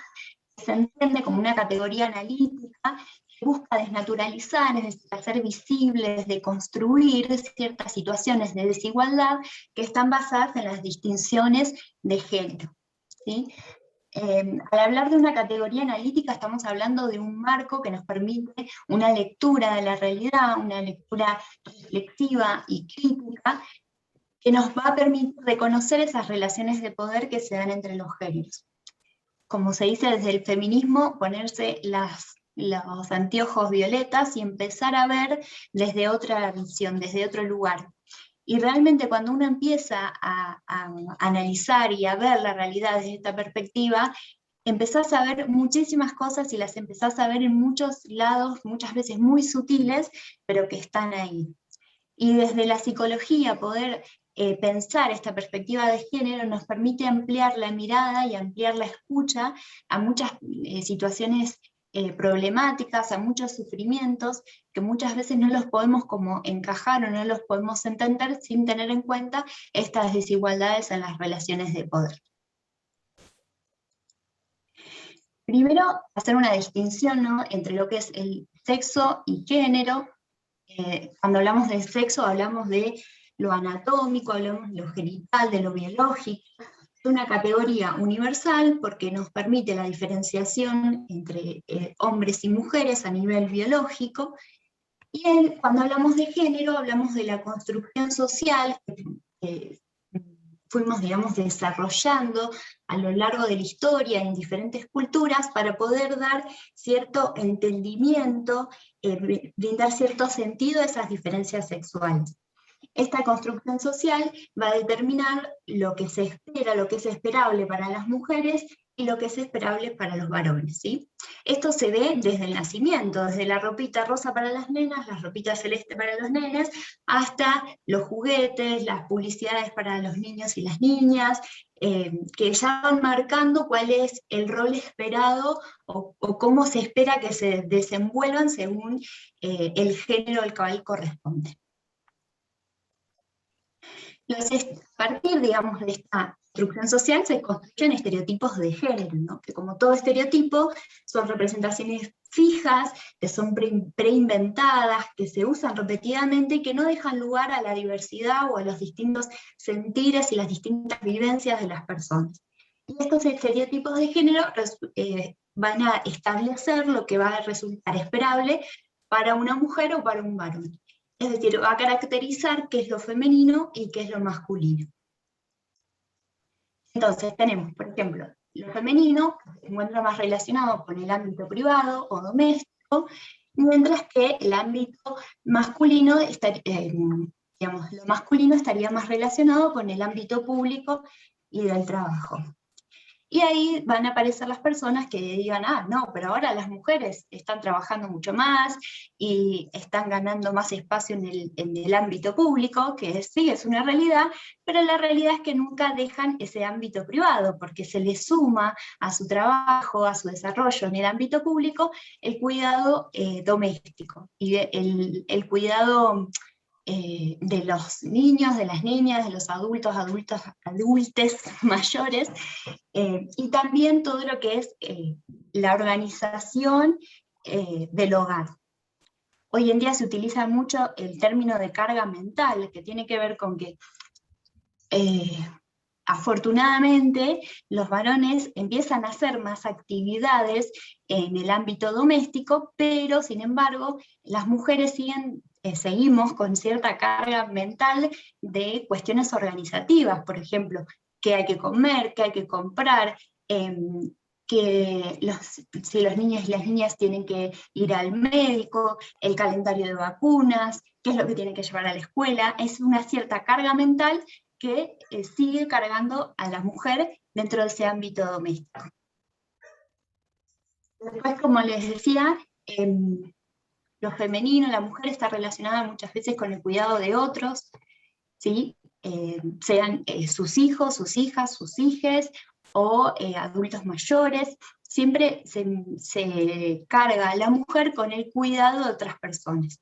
que se entiende como una categoría analítica que busca desnaturalizar, es decir, hacer visibles, deconstruir ciertas situaciones de desigualdad que están basadas en las distinciones de género, ¿sí? Al hablar de una categoría analítica estamos hablando de un marco que nos permite una lectura de la realidad, una lectura reflexiva y crítica, que nos va a permitir reconocer esas relaciones de poder que se dan entre los géneros. Como se dice desde el feminismo, ponerse los anteojos violetas y empezar a ver desde otra visión, desde otro lugar. Y realmente cuando uno empieza a analizar y a ver la realidad desde esta perspectiva, empezás a ver muchísimas cosas y las empezás a ver en muchos lados, muchas veces muy sutiles, pero que están ahí. Y desde la psicología poder pensar esta perspectiva de género nos permite ampliar la mirada y ampliar la escucha a muchas situaciones problemáticas, a muchos sufrimientos que muchas veces no los podemos como encajar o no los podemos entender sin tener en cuenta estas desigualdades en las relaciones de poder. Primero, hacer una distinción, ¿no?, entre lo que es el sexo y género. Cuando hablamos de sexo hablamos de lo anatómico, hablamos de lo genital, de lo biológico, una categoría universal porque nos permite la diferenciación entre hombres y mujeres a nivel biológico. Y cuando hablamos de género, hablamos de la construcción social que fuimos, digamos, desarrollando a lo largo de la historia en diferentes culturas para poder dar cierto entendimiento, brindar cierto sentido a esas diferencias sexuales. Esta construcción social va a determinar lo que se espera, lo que es esperable para las mujeres y lo que es esperable para los varones, ¿sí? Esto se ve desde el nacimiento, desde la ropita rosa para las nenas, la ropita celeste para los nenes, hasta los juguetes, las publicidades para los niños y las niñas, que ya van marcando cuál es el rol esperado o cómo se espera que se desenvuelvan según el género al cual corresponde. Entonces, a partir, digamos, de esta construcción social se construyen estereotipos de género, ¿no? Que como todo estereotipo son representaciones fijas, que son preinventadas, que se usan repetidamente y que no dejan lugar a la diversidad o a los distintos sentires y las distintas vivencias de las personas. Y estos estereotipos de género van a establecer lo que va a resultar esperable para una mujer o para un varón. Es decir, va a caracterizar qué es lo femenino y qué es lo masculino. Entonces tenemos, por ejemplo, lo femenino, que se encuentra más relacionado con el ámbito privado o doméstico, mientras que el ámbito masculino, digamos, lo masculino estaría más relacionado con el ámbito público y del trabajo. Y ahí van a aparecer las personas que digan, ah, no, pero ahora las mujeres están trabajando mucho más y están ganando más espacio en el ámbito público, que sí, es una realidad, pero la realidad es que nunca dejan ese ámbito privado, porque se les suma a su trabajo, a su desarrollo en el ámbito público, el cuidado doméstico, y el cuidado de los niños, de las niñas, de los adultos, adultes mayores, y también todo lo que es la organización del hogar. Hoy en día se utiliza mucho el término de carga mental, que tiene que ver con que afortunadamente los varones empiezan a hacer más actividades en el ámbito doméstico, pero sin embargo las mujeres seguimos con cierta carga mental de cuestiones organizativas, por ejemplo, qué hay que comer, qué hay que comprar, si los niños y las niñas tienen que ir al médico, el calendario de vacunas, qué es lo que tienen que llevar a la escuela. Es una cierta carga mental que sigue cargando a la mujer dentro de ese ámbito doméstico. Después, como les decía, lo femenino, la mujer está relacionada muchas veces con el cuidado de otros, ¿sí? Sean sus hijos, sus hijas, sus hijes, o adultos mayores. Siempre se carga a la mujer con el cuidado de otras personas.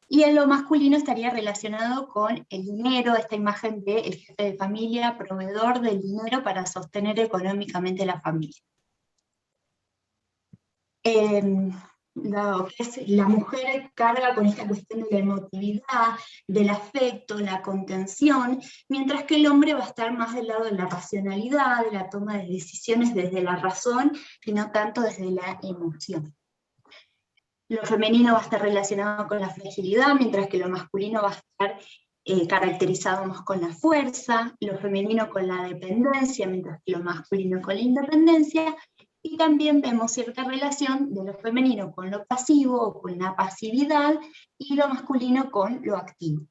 Y en lo masculino estaría relacionado con el dinero, esta imagen del jefe de familia, proveedor del dinero para sostener económicamente la familia. Lo que es la mujer carga con esta cuestión de la emotividad, del afecto, la contención, mientras que el hombre va a estar más del lado de la racionalidad, de la toma de decisiones desde la razón, y no tanto desde la emoción. Lo femenino va a estar relacionado con la fragilidad, mientras que lo masculino va a estar caracterizado más con la fuerza, lo femenino con la dependencia, mientras que lo masculino con la independencia, y también vemos cierta relación de lo femenino con lo pasivo o con la pasividad, y lo masculino con lo activo.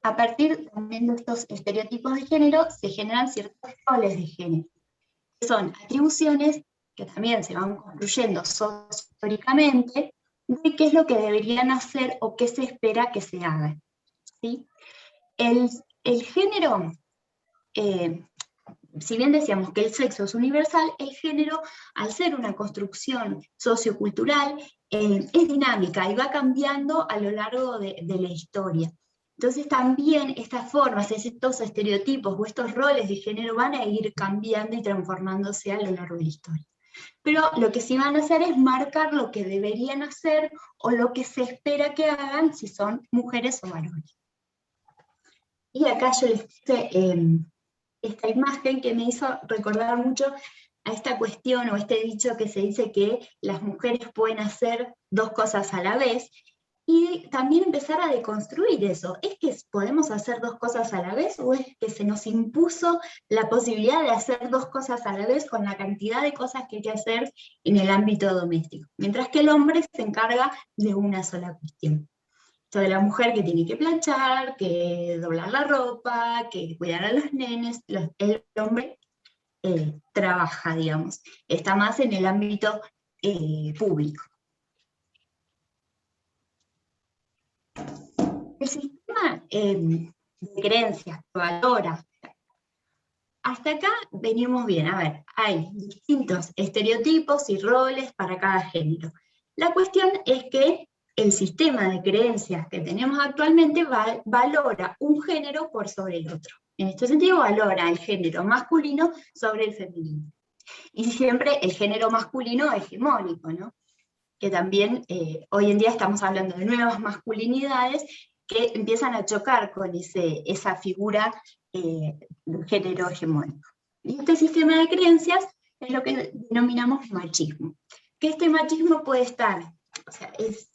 A partir también de estos estereotipos de género se generan ciertos roles de género, que son atribuciones que también se van construyendo sociológicamente, de qué es lo que deberían hacer o qué se espera que se haga, ¿sí? El género, si bien decíamos que el sexo es universal, el género, al ser una construcción sociocultural, es dinámica y va cambiando a lo largo de la historia. Entonces también estas formas, estos estereotipos o estos roles de género van a ir cambiando y transformándose a lo largo de la historia. Pero lo que sí van a hacer es marcar lo que deberían hacer o lo que se espera que hagan si son mujeres o varones. Y acá yo les puse esta imagen que me hizo recordar mucho a esta cuestión o este dicho que se dice que las mujeres pueden hacer dos cosas a la vez, y también empezar a deconstruir eso. ¿Es que podemos hacer dos cosas a la vez o es que se nos impuso la posibilidad de hacer dos cosas a la vez con la cantidad de cosas que hay que hacer en el ámbito doméstico? Mientras que el hombre se encarga de una sola cuestión. O sea, la mujer que tiene que planchar, que doblar la ropa, que cuidar a los nenes, el hombre trabaja, digamos, está más en el ámbito público. El sistema de creencias que valora, hasta acá venimos bien. A ver, hay distintos estereotipos y roles para cada género. La cuestión es que el sistema de creencias que tenemos actualmente valora un género por sobre el otro. En este sentido, valora el género masculino sobre el femenino. Y siempre el género masculino hegemónico, ¿no? Que también hoy en día estamos hablando de nuevas masculinidades que empiezan a chocar con esa figura del género hegemónico. Y este sistema de creencias es lo que denominamos machismo. Que este machismo puede estar, o sea, es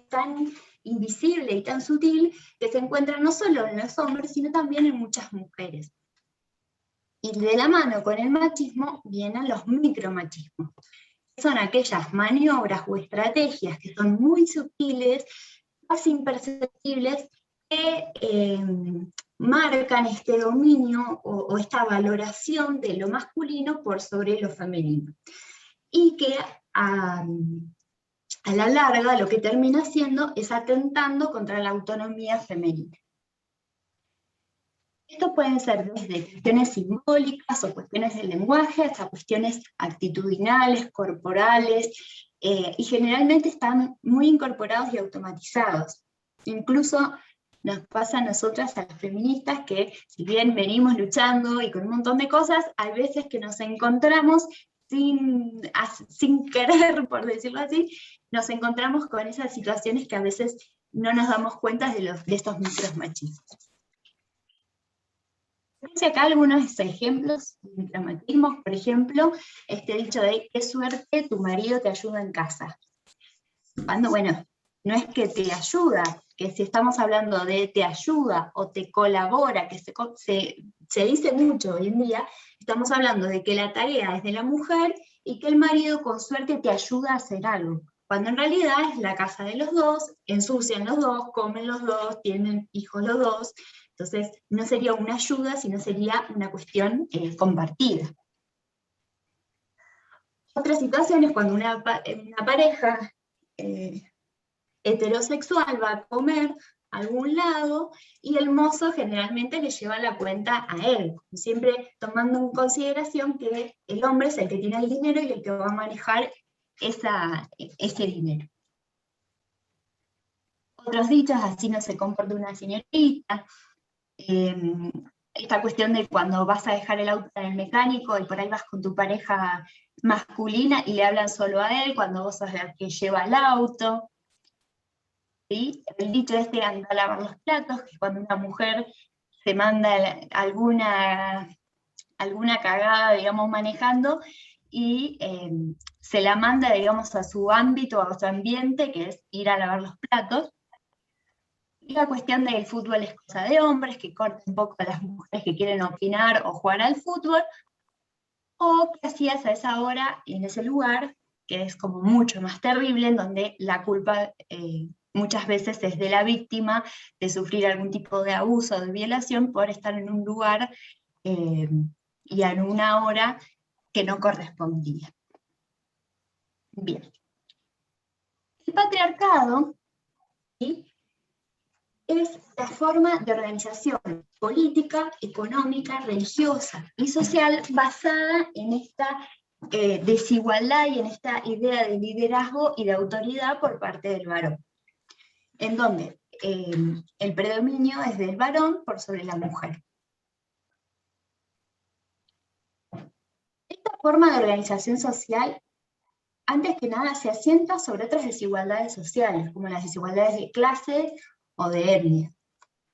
tan invisible y tan sutil que se encuentra no solo en los hombres, sino también en muchas mujeres. Y de la mano con el machismo vienen los micromachismos. Son aquellas maniobras o estrategias que son muy sutiles, casi imperceptibles, que marcan este dominio o esta valoración de lo masculino por sobre lo femenino. Y que a la larga lo que termina haciendo es atentando contra la autonomía femenina. Esto pueden ser desde cuestiones simbólicas o cuestiones del lenguaje hasta cuestiones actitudinales, corporales, y generalmente están muy incorporados y automatizados. Incluso nos pasa a nosotras, a las feministas, que si bien venimos luchando y con un montón de cosas, hay veces que nos encontramos sin querer, por decirlo así, nos encontramos con esas situaciones que a veces no nos damos cuenta de estos micros machismos. Hice acá algunos ejemplos de micromachismos, por ejemplo, este dicho de qué suerte tu marido te ayuda en casa. Cuando, bueno, no es que te ayuda, que si estamos hablando de te ayuda o te colabora, que se dice mucho hoy en día, estamos hablando de que la tarea es de la mujer y que el marido con suerte te ayuda a hacer algo. Cuando en realidad es la casa de los dos, ensucian los dos, comen los dos, tienen hijos los dos. Entonces, no sería una ayuda, sino sería una cuestión compartida. Otras situaciones, cuando una pareja heterosexual va a comer a algún lado y el mozo generalmente le lleva la cuenta a él, siempre tomando en consideración que el hombre es el que tiene el dinero y el que va a manejar ese dinero. Otros dichos, así no se comporta una señorita. Esta cuestión de cuando vas a dejar el auto en el mecánico y por ahí vas con tu pareja masculina y le hablan solo a él cuando vos sos la que lleva el auto. ¿Sí? El dicho anda a lavar los platos, que cuando una mujer se manda alguna cagada, digamos, manejando, y se la manda, digamos, a su ámbito, a su ambiente, que es ir a lavar los platos. Y la cuestión del fútbol es cosa de hombres, que corta un poco a las mujeres que quieren opinar o jugar al fútbol, o qué hacías a esa hora y en ese lugar, que es como mucho más terrible, en donde la culpa muchas veces es de la víctima de sufrir algún tipo de abuso o de violación por estar en un lugar y en una hora que no correspondía. Bien. El patriarcado, ¿sí?, es la forma de organización política, económica, religiosa y social basada en esta desigualdad y en esta idea de liderazgo y de autoridad por parte del varón, en donde el predominio es del varón por sobre la mujer. Esta forma de organización social, antes que nada, se asienta sobre otras desigualdades sociales, como las desigualdades de clase o de etnia.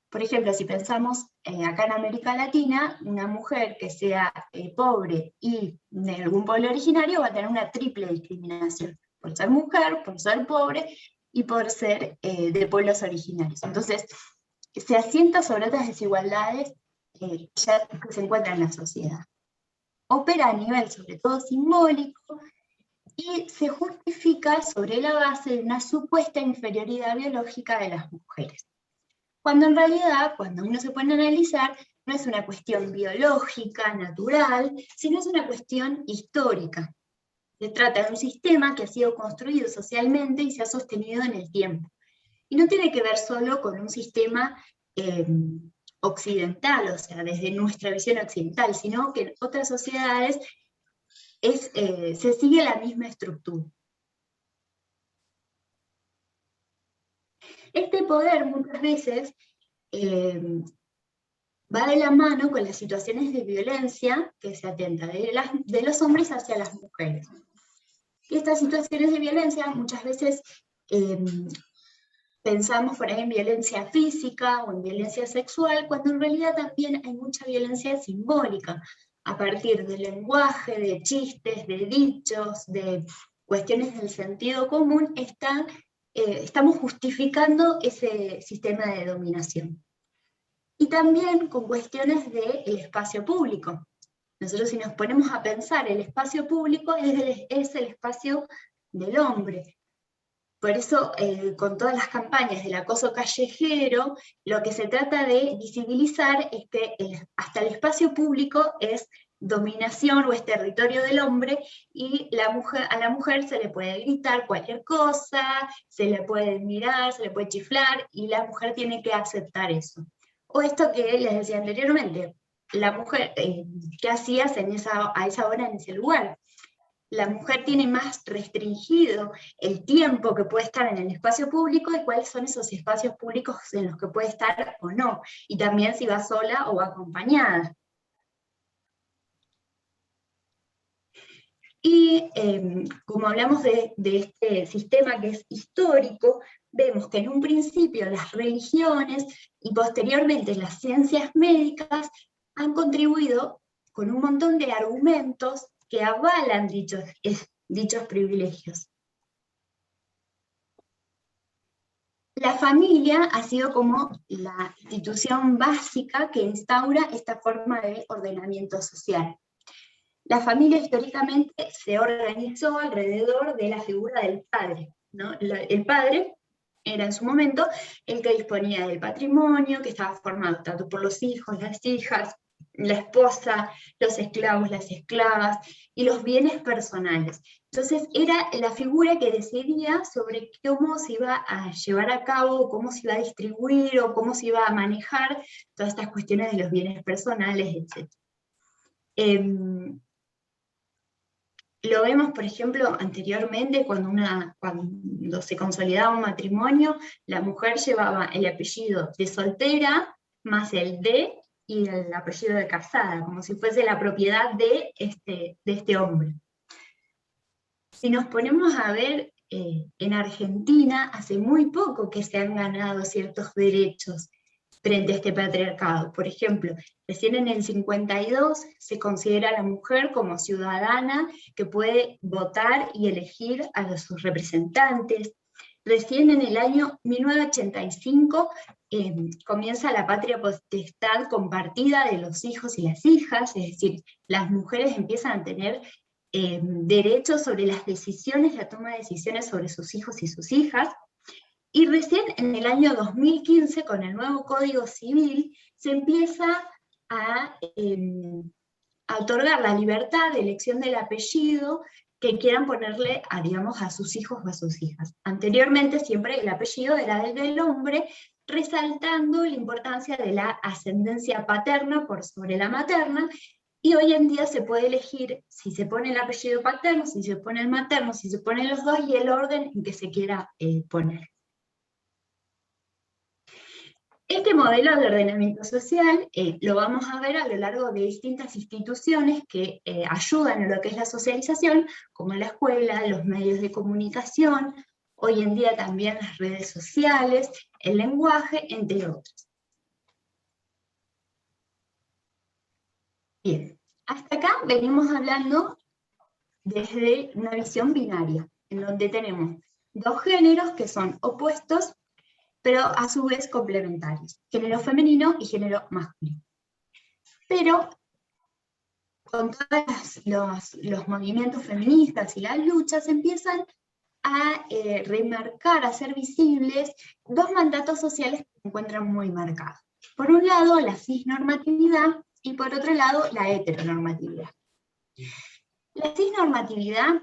Por ejemplo, si pensamos acá en América Latina, una mujer que sea pobre y de algún pueblo originario va a tener una triple discriminación, por ser mujer, por ser pobre y por ser de pueblos originarios. Entonces, se asienta sobre otras desigualdades ya que se encuentran en la sociedad. Opera a nivel sobre todo simbólico y se justifica sobre la base de una supuesta inferioridad biológica de las mujeres. Cuando en realidad, cuando uno se pone a analizar, no es una cuestión biológica, natural, sino es una cuestión histórica. Se trata de un sistema que ha sido construido socialmente y se ha sostenido en el tiempo. Y no tiene que ver solo con un sistema occidental, o sea, desde nuestra visión occidental, sino que en otras sociedades se sigue la misma estructura. Este poder muchas veces va de la mano con las situaciones de violencia que se atenta de los hombres hacia las mujeres. Y estas situaciones de violencia muchas veces pensamos por ahí en violencia física o en violencia sexual, cuando en realidad también hay mucha violencia simbólica, a partir del lenguaje, de chistes, de dichos, de cuestiones del sentido común, estamos justificando ese sistema de dominación. Y también con cuestiones del espacio público. Nosotros si nos ponemos a pensar, el espacio público es el espacio del hombre. Por eso, con todas las campañas del acoso callejero, lo que se trata de visibilizar es que hasta el espacio público es dominación o es territorio del hombre, y a la mujer se le puede gritar cualquier cosa, se le puede mirar, se le puede chiflar, y la mujer tiene que aceptar eso. O esto que les decía anteriormente, la mujer, ¿qué hacías a esa hora en ese lugar? La mujer tiene más restringido el tiempo que puede estar en el espacio público y cuáles son esos espacios públicos en los que puede estar o no, y también si va sola o va acompañada. Y como hablamos de este sistema que es histórico, vemos que en un principio las religiones y posteriormente las ciencias médicas han contribuido con un montón de argumentos que avalan dichos privilegios. La familia ha sido como la institución básica que instaura esta forma de ordenamiento social. La familia históricamente se organizó alrededor de la figura del padre, ¿no? El padre era en su momento el que disponía del patrimonio, que estaba formado tanto por los hijos, las hijas, la esposa, los esclavos, las esclavas, y los bienes personales. Entonces era la figura que decidía sobre cómo se iba a llevar a cabo, cómo se iba a distribuir, o cómo se iba a manejar todas estas cuestiones de los bienes personales, etc. Lo vemos, por ejemplo, anteriormente, cuando se consolidaba un matrimonio, la mujer llevaba el apellido de soltera, más el de, y el apellido de casada, como si fuese la propiedad de este hombre. Si nos ponemos a ver, en Argentina, hace muy poco que se han ganado ciertos derechos frente a este patriarcado. Por ejemplo, recién en el 52 se considera a la mujer como ciudadana que puede votar y elegir a sus representantes. Recién en el año 1985 comienza la patria potestad compartida de los hijos y las hijas, es decir, las mujeres empiezan a tener derechos sobre las decisiones, la toma de decisiones sobre sus hijos y sus hijas. Y recién en el año 2015, con el nuevo Código Civil, se empieza a otorgar la libertad de elección del apellido que quieran ponerle a sus hijos o a sus hijas. Anteriormente siempre el apellido era el del hombre, resaltando la importancia de la ascendencia paterna por sobre la materna, y hoy en día se puede elegir si se pone el apellido paterno, si se pone el materno, si se ponen los dos, y el orden en que se quiera poner. Este modelo de ordenamiento social lo vamos a ver a lo largo de distintas instituciones que ayudan a lo que es la socialización, como la escuela, los medios de comunicación, hoy en día también las redes sociales, el lenguaje, entre otros. Bien, hasta acá venimos hablando desde una visión binaria, en donde tenemos dos géneros que son opuestos, pero a su vez complementarios, género femenino y género masculino. Pero con todos los movimientos feministas y las luchas empiezan a remarcar, a ser visibles dos mandatos sociales que se encuentran muy marcados. Por un lado, la cisnormatividad y por otro lado, la heteronormatividad. La cisnormatividad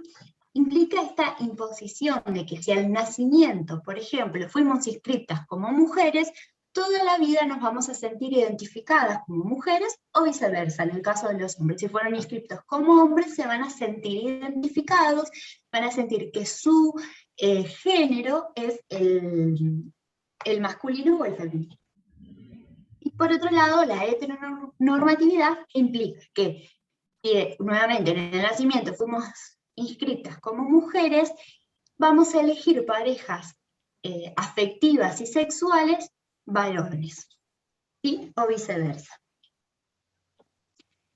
implica esta imposición de que si al nacimiento, por ejemplo, fuimos inscritas como mujeres, toda la vida nos vamos a sentir identificadas como mujeres, o viceversa, en el caso de los hombres. Si fueron inscritos como hombres, se van a sentir identificados, van a sentir que su género es el masculino o el femenino. Y por otro lado, la heteronormatividad implica que, nuevamente, en el nacimiento fuimos inscritas como mujeres, vamos a elegir parejas afectivas y sexuales varones, ¿sí? O viceversa.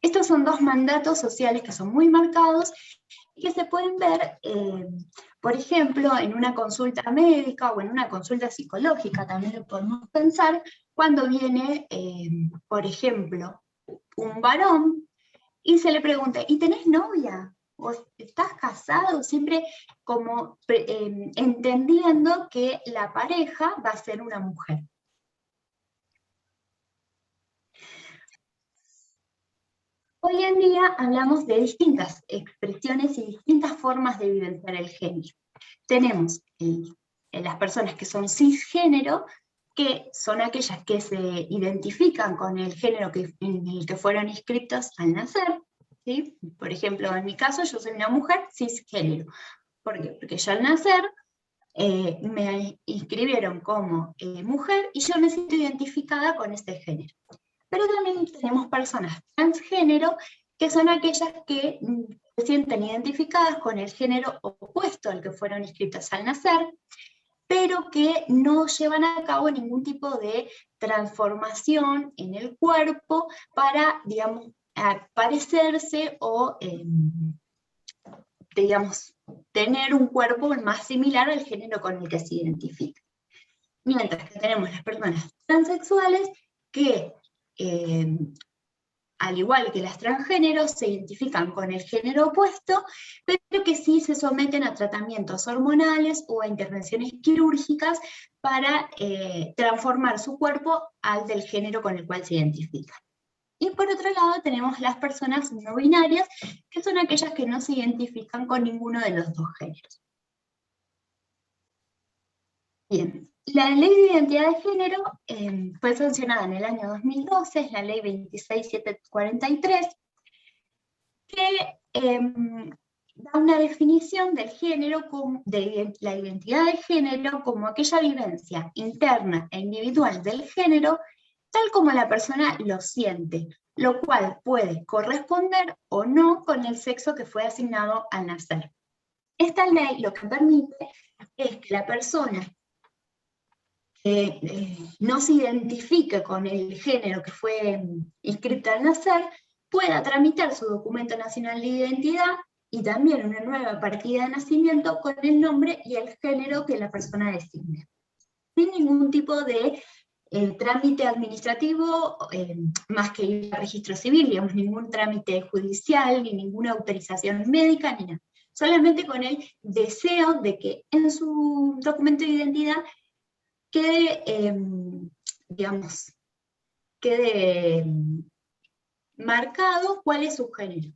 Estos son dos mandatos sociales que son muy marcados y que se pueden ver, por ejemplo, en una consulta médica o en una consulta psicológica, también lo podemos pensar, cuando viene, por ejemplo, un varón y se le pregunta, ¿y tenés novia? ¿O estás casado? Siempre como entendiendo que la pareja va a ser una mujer. Hoy en día hablamos de distintas expresiones y distintas formas de vivenciar el género. Tenemos las personas que son cisgénero, que son aquellas que se identifican con el género en el que fueron inscritos al nacer, ¿sí? Por ejemplo, en mi caso, yo soy una mujer cisgénero. ¿Por qué? Porque yo al nacer me inscribieron como mujer y yo me siento identificada con este género. Pero también tenemos personas transgénero, que son aquellas que se sienten identificadas con el género opuesto al que fueron inscritas al nacer, pero que no llevan a cabo ningún tipo de transformación en el cuerpo para, digamos, parecerse o, digamos, tener un cuerpo más similar al género con el que se identifica. Mientras que tenemos las personas transexuales que, al igual que las transgéneros, se identifican con el género opuesto, pero que sí se someten a tratamientos hormonales o a intervenciones quirúrgicas para transformar su cuerpo al del género con el cual se identifican. Y por otro lado tenemos las personas no binarias, que son aquellas que no se identifican con ninguno de los dos géneros. Bien, la Ley de Identidad de Género fue sancionada en el año 2012, es la Ley 26743, que da una definición del género, de la identidad de género, como aquella vivencia interna e individual del género, tal como la persona lo siente, lo cual puede corresponder o no con el sexo que fue asignado al nacer. Esta ley lo que permite es que la persona no se identifique con el género que fue inscrita al nacer, pueda tramitar su documento nacional de identidad y también una nueva partida de nacimiento con el nombre y el género que la persona designe, sin ningún tipo de trámite administrativo, más que ir al registro civil, digamos, ningún trámite judicial, ni ninguna autorización médica, ni nada. Solamente con el deseo de que en su documento de identidad quede, digamos, quede marcado cuál es su género.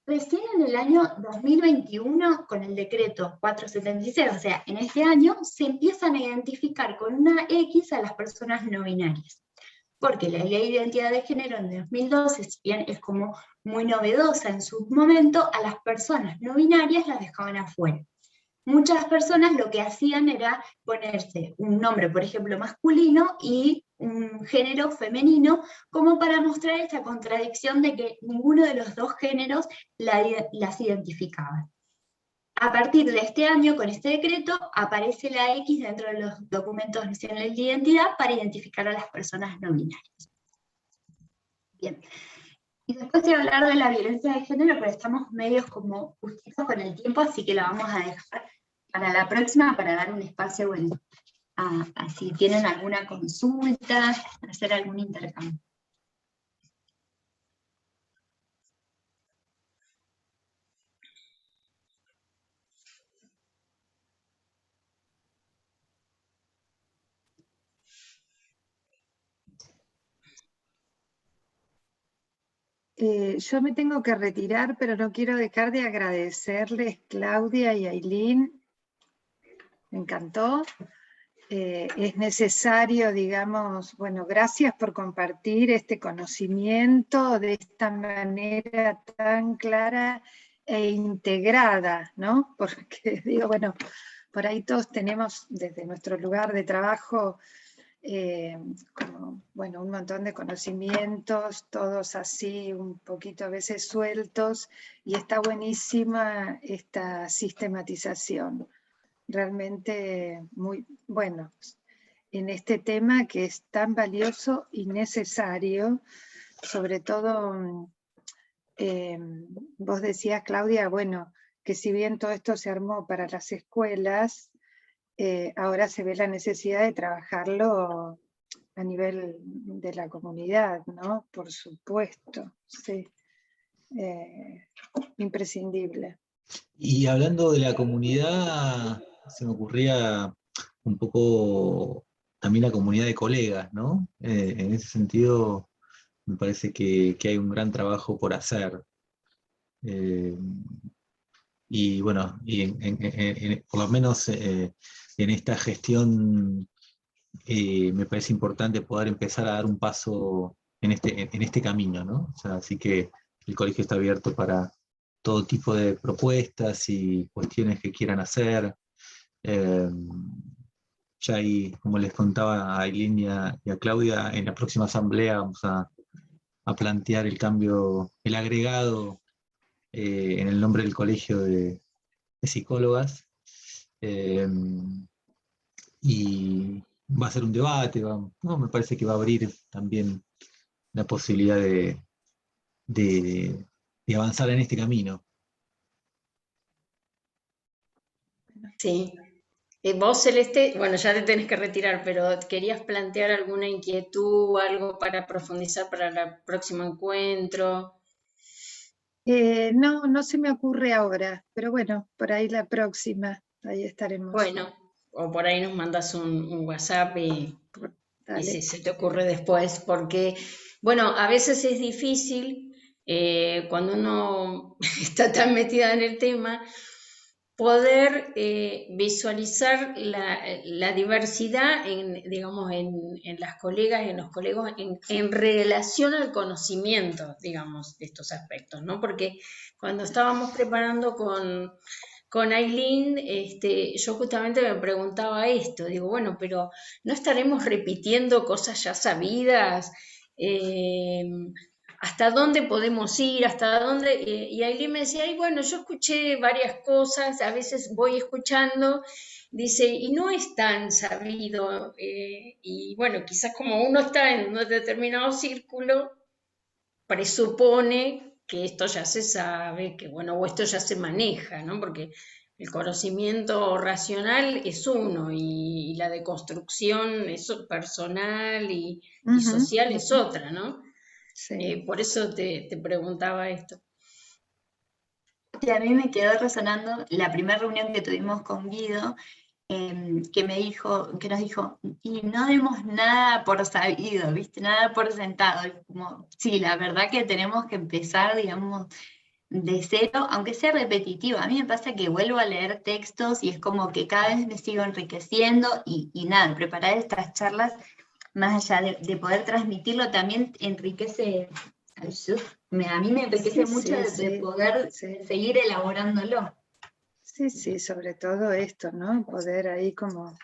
Recién en el año 2021, con el decreto 476, o sea, en este año, se empiezan a identificar con una X a las personas no binarias. Porque la Ley de Identidad de Género en 2012, si bien es como muy novedosa en su momento, a las personas no binarias las dejaban afuera. Muchas personas lo que hacían era ponerse un nombre, por ejemplo, masculino y un género femenino, como para mostrar esta contradicción de que ninguno de los dos géneros las identificaban. A partir de este año, con este decreto, aparece la X dentro de los documentos nacionales de identidad para identificar a las personas no binarias. Bien. Y después te voy a hablar de la violencia de género, pero estamos medios como justitos con el tiempo, así que la vamos a dejar para la próxima, para dar un espacio, bueno, a si tienen alguna consulta, hacer algún intercambio. Yo me tengo que retirar, pero no quiero dejar de agradecerles, Claudia y Ailín. Me encantó. Es necesario, digamos, bueno, gracias por compartir este conocimiento de esta manera tan clara e integrada, ¿no? Porque digo, bueno, por ahí todos tenemos desde nuestro lugar de trabajo como, bueno, un montón de conocimientos, todos así un poquito a veces sueltos, y está buenísima esta sistematización. Realmente muy bueno en este tema que es tan valioso y necesario, sobre todo, vos decías, Claudia, bueno, que si bien todo esto se armó para las escuelas, ahora se ve la necesidad de trabajarlo a nivel de la comunidad, ¿no? Por supuesto, sí. Imprescindible. Y hablando de la comunidad, se me ocurría un poco también la comunidad de colegas, ¿no? En ese sentido, me parece que hay un gran trabajo por hacer. Y bueno, y por lo menos en esta gestión me parece importante poder empezar a dar un paso en este camino, ¿no? O sea, así que el colegio está abierto para todo tipo de propuestas y cuestiones que quieran hacer. Ya ahí, como les contaba a Ailín y a Claudia, en la próxima asamblea vamos a plantear el cambio, el agregado en el nombre del colegio de psicólogas. Y va a ser un debate, ¿no? Me parece que va a abrir también la posibilidad de avanzar en este camino. Sí. Vos, Celeste, bueno, ya te tenés que retirar, pero ¿querías plantear alguna inquietud, algo para profundizar para el próximo encuentro? No, no se me ocurre ahora, pero bueno, por ahí la próxima, ahí estaremos. Bueno, o por ahí nos mandas un WhatsApp y Dale. si se te ocurre después, porque, bueno, a veces es difícil cuando uno está tan metida en el tema, poder visualizar la diversidad digamos, en las colegas y en los colegas en relación al conocimiento, digamos, de estos aspectos, ¿no? Porque cuando estábamos preparando con Ailín, yo justamente me preguntaba esto, digo, bueno, pero ¿no estaremos repitiendo cosas ya sabidas? ¿Hasta dónde podemos ir? ¿Hasta dónde? Y Ailín me decía, ay, bueno, yo escuché varias cosas, a veces voy escuchando, dice, y no es tan sabido, y bueno, quizás como uno está en un determinado círculo, presupone que esto ya se sabe, que bueno, o esto ya se maneja, ¿no? Porque el conocimiento racional es uno y la deconstrucción es personal y social es otra, ¿no? Sí. Por eso te preguntaba esto. Sí, a mí me quedó resonando la primera reunión que tuvimos con Guido, que nos dijo, y no demos nada por sabido, ¿viste? Nada por sentado. Y como, sí, la verdad que tenemos que empezar, digamos, de cero, aunque sea repetitivo. A mí me pasa que vuelvo a leer textos y es como que cada vez me sigo enriqueciendo y nada, preparar estas charlas, más allá de poder transmitirlo, también enriquece. A mí me enriquece mucho de poder seguir elaborándolo. Sí, sí, sobre todo esto, ¿no? Poder ahí como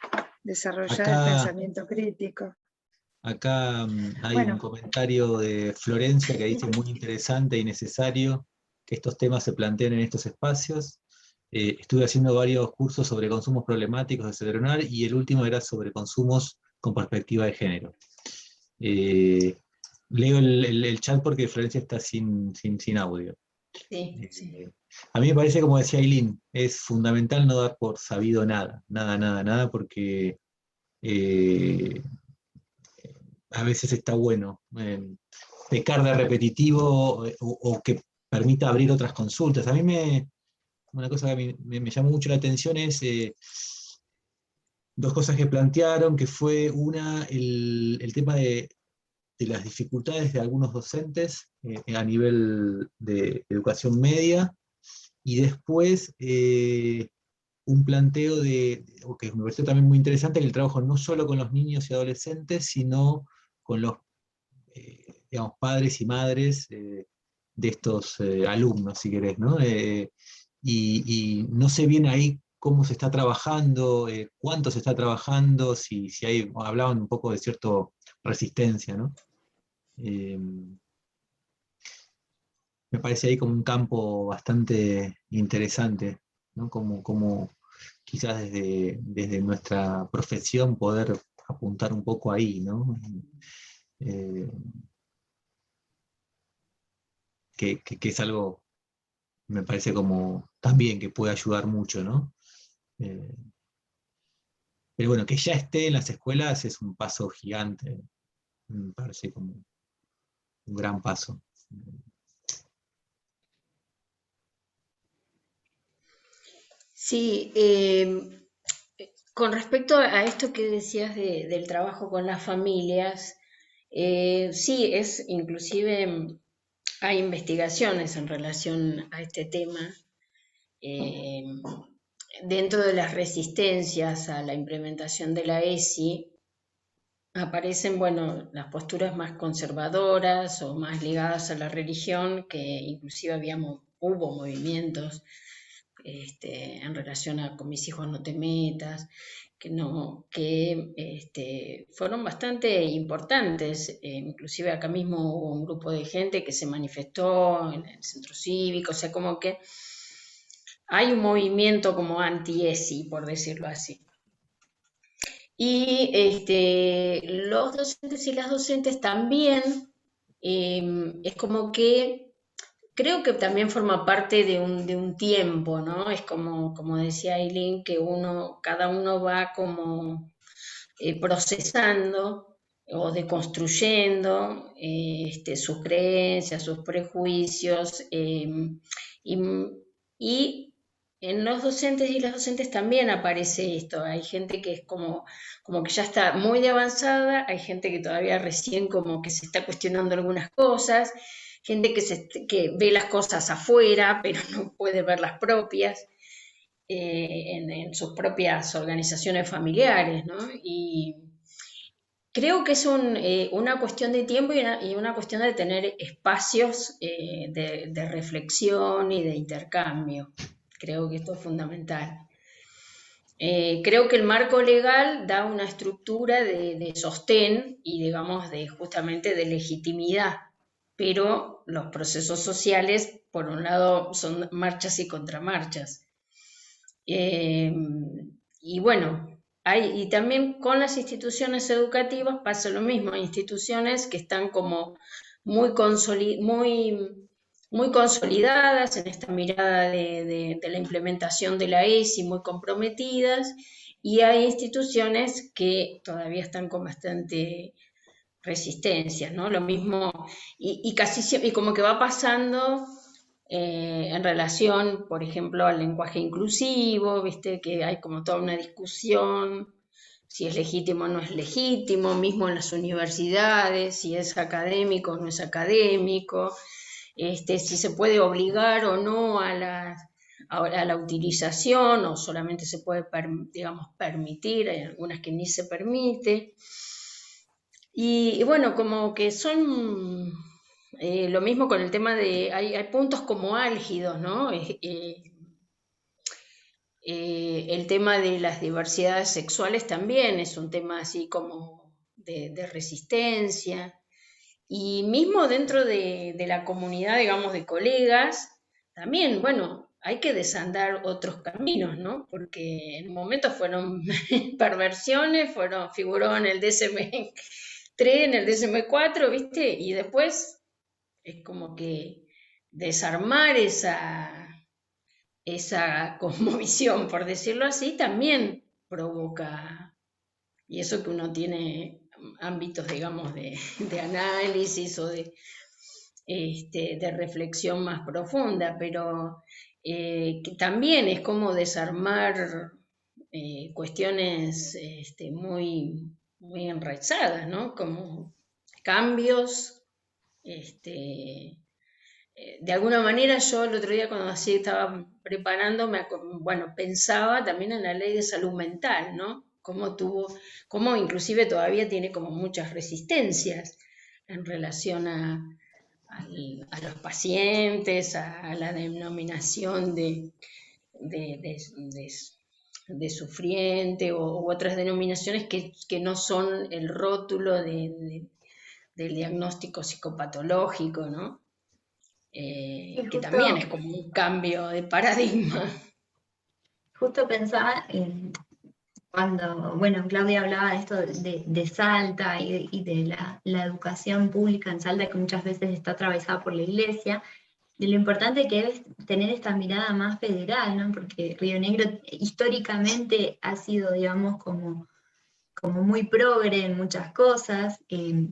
desarrollar el pensamiento crítico. Acá hay un comentario de Florencia que dice muy interesante y necesario que estos temas se planteen en estos espacios. Estuve haciendo varios cursos sobre consumos problemáticos de Cedronar y el último era sobre consumos con perspectiva de género. leo el chat porque Florencia está sin audio. Sí, sí. A mí me parece, como decía Ailín, es fundamental no dar por sabido nada, porque a veces está bueno pecar de repetitivo o que permita abrir otras consultas. A mí una cosa que a mí me llamó mucho la atención es dos cosas que plantearon, que fue una, el tema de las dificultades de algunos docentes a nivel de educación media, y después un planteo que me pareció también muy interesante, que el trabajo no solo con los niños y adolescentes, sino con los digamos, padres y madres de estos alumnos, si querés, ¿no? Y no sé bien ahí cómo se está trabajando, cuánto se está trabajando, si hay, hablaban un poco de cierta resistencia, ¿no? Me parece ahí como un campo bastante interesante, ¿no? Como quizás desde nuestra profesión poder apuntar un poco ahí, ¿no? Eh, que es algo, me parece como también que puede ayudar mucho, ¿no? Eh, pero bueno, que ya esté en las escuelas es un paso gigante, me parece como un gran paso. Sí, con respecto a esto que decías del trabajo con las familias, sí, es inclusive hay investigaciones en relación a este tema. eh, Dentro de las resistencias a la implementación de la ESI, aparecen, bueno, las posturas más conservadoras o más ligadas a la religión, que inclusive hubo movimientos en relación a con mis hijos no te metas, que no, que fueron bastante importantes. Inclusive acá mismo hubo un grupo de gente que se manifestó en el centro cívico, o sea, como que hay un movimiento como anti-ESI, por decirlo así. Y los docentes y las docentes también, es como que creo que también forma parte de un tiempo, ¿no? Es como decía Aileen, que cada uno va como procesando o deconstruyendo sus creencias, sus prejuicios, y, y en los docentes y las docentes también aparece esto. Hay gente que es como que ya está muy de avanzada, hay gente que todavía recién como que se está cuestionando algunas cosas, gente que ve las cosas afuera, pero no puede ver las propias, en sus propias organizaciones familiares, ¿no? Y creo que es una cuestión de tiempo y una cuestión de tener espacios de reflexión y de intercambio. Creo que esto es fundamental. Creo que el marco legal da una estructura de sostén y, digamos, justamente de legitimidad, pero los procesos sociales, por un lado, son marchas y contramarchas. Y bueno, y también con las instituciones educativas pasa lo mismo. Hay instituciones que están como muy consolidadas en esta mirada de la implementación de la ESI, muy comprometidas, y hay instituciones que todavía están con bastante resistencia, ¿no? Lo mismo, y casi siempre, y como que va pasando en relación, por ejemplo, al lenguaje inclusivo, viste que hay como toda una discusión si es legítimo o no es legítimo, mismo en las universidades, si es académico o no es académico, si se puede obligar o no a la utilización, o solamente se puede, digamos, permitir, hay algunas que ni se permite. Y bueno, como que son lo mismo con el tema hay puntos como álgidos, ¿no? El tema de las diversidades sexuales también es un tema así como de resistencia. Y mismo dentro de la comunidad, digamos, de colegas, también, bueno, hay que desandar otros caminos, ¿no? Porque en un momento fueron perversiones, figuró en el DSM 3 en el DSM-4, ¿viste? Y después es como que desarmar esa cosmovisión, por decirlo así, también provoca, y eso que uno tiene ámbitos, digamos, de análisis o de reflexión más profunda, pero que también es como desarmar cuestiones muy enraizadas, ¿no? Como cambios, de alguna manera yo el otro día cuando así estaba preparando, bueno, pensaba también en la ley de salud mental, ¿no? Cómo inclusive todavía tiene como muchas resistencias en relación a los pacientes, a la denominación de, de- de- de sufriente u otras denominaciones que no son el rótulo del diagnóstico psicopatológico, ¿no? Y Que también es como un cambio de paradigma. justo pensaba cuando, bueno, Claudia hablaba de esto de Salta y de la educación pública en Salta, que muchas veces está atravesada por la iglesia, de lo importante que es tener esta mirada más federal, ¿no? Porque Río Negro históricamente ha sido, digamos, como muy progre en muchas cosas,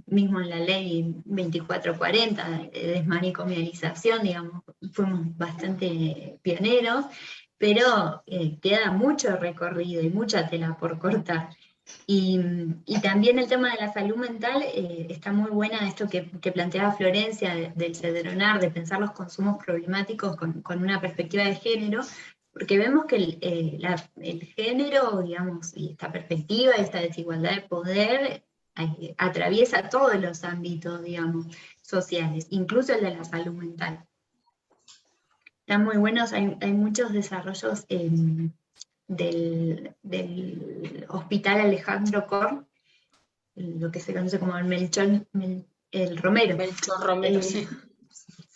mismo en la ley 2440 de desmanicomialización, digamos, fuimos bastante pioneros, pero queda mucho recorrido y mucha tela por cortar. Y también el tema de la salud mental, está muy buena esto que planteaba Florencia del cedronar, de pensar los consumos problemáticos con una perspectiva de género, porque vemos que el género, digamos, y esta perspectiva, esta desigualdad de poder, atraviesa todos los ámbitos, digamos, sociales, incluso el de la salud mental. Están muy buenos, hay muchos desarrollos del Hospital Alejandro Korn, lo que se conoce como el Romero, Melchor Romero, sí.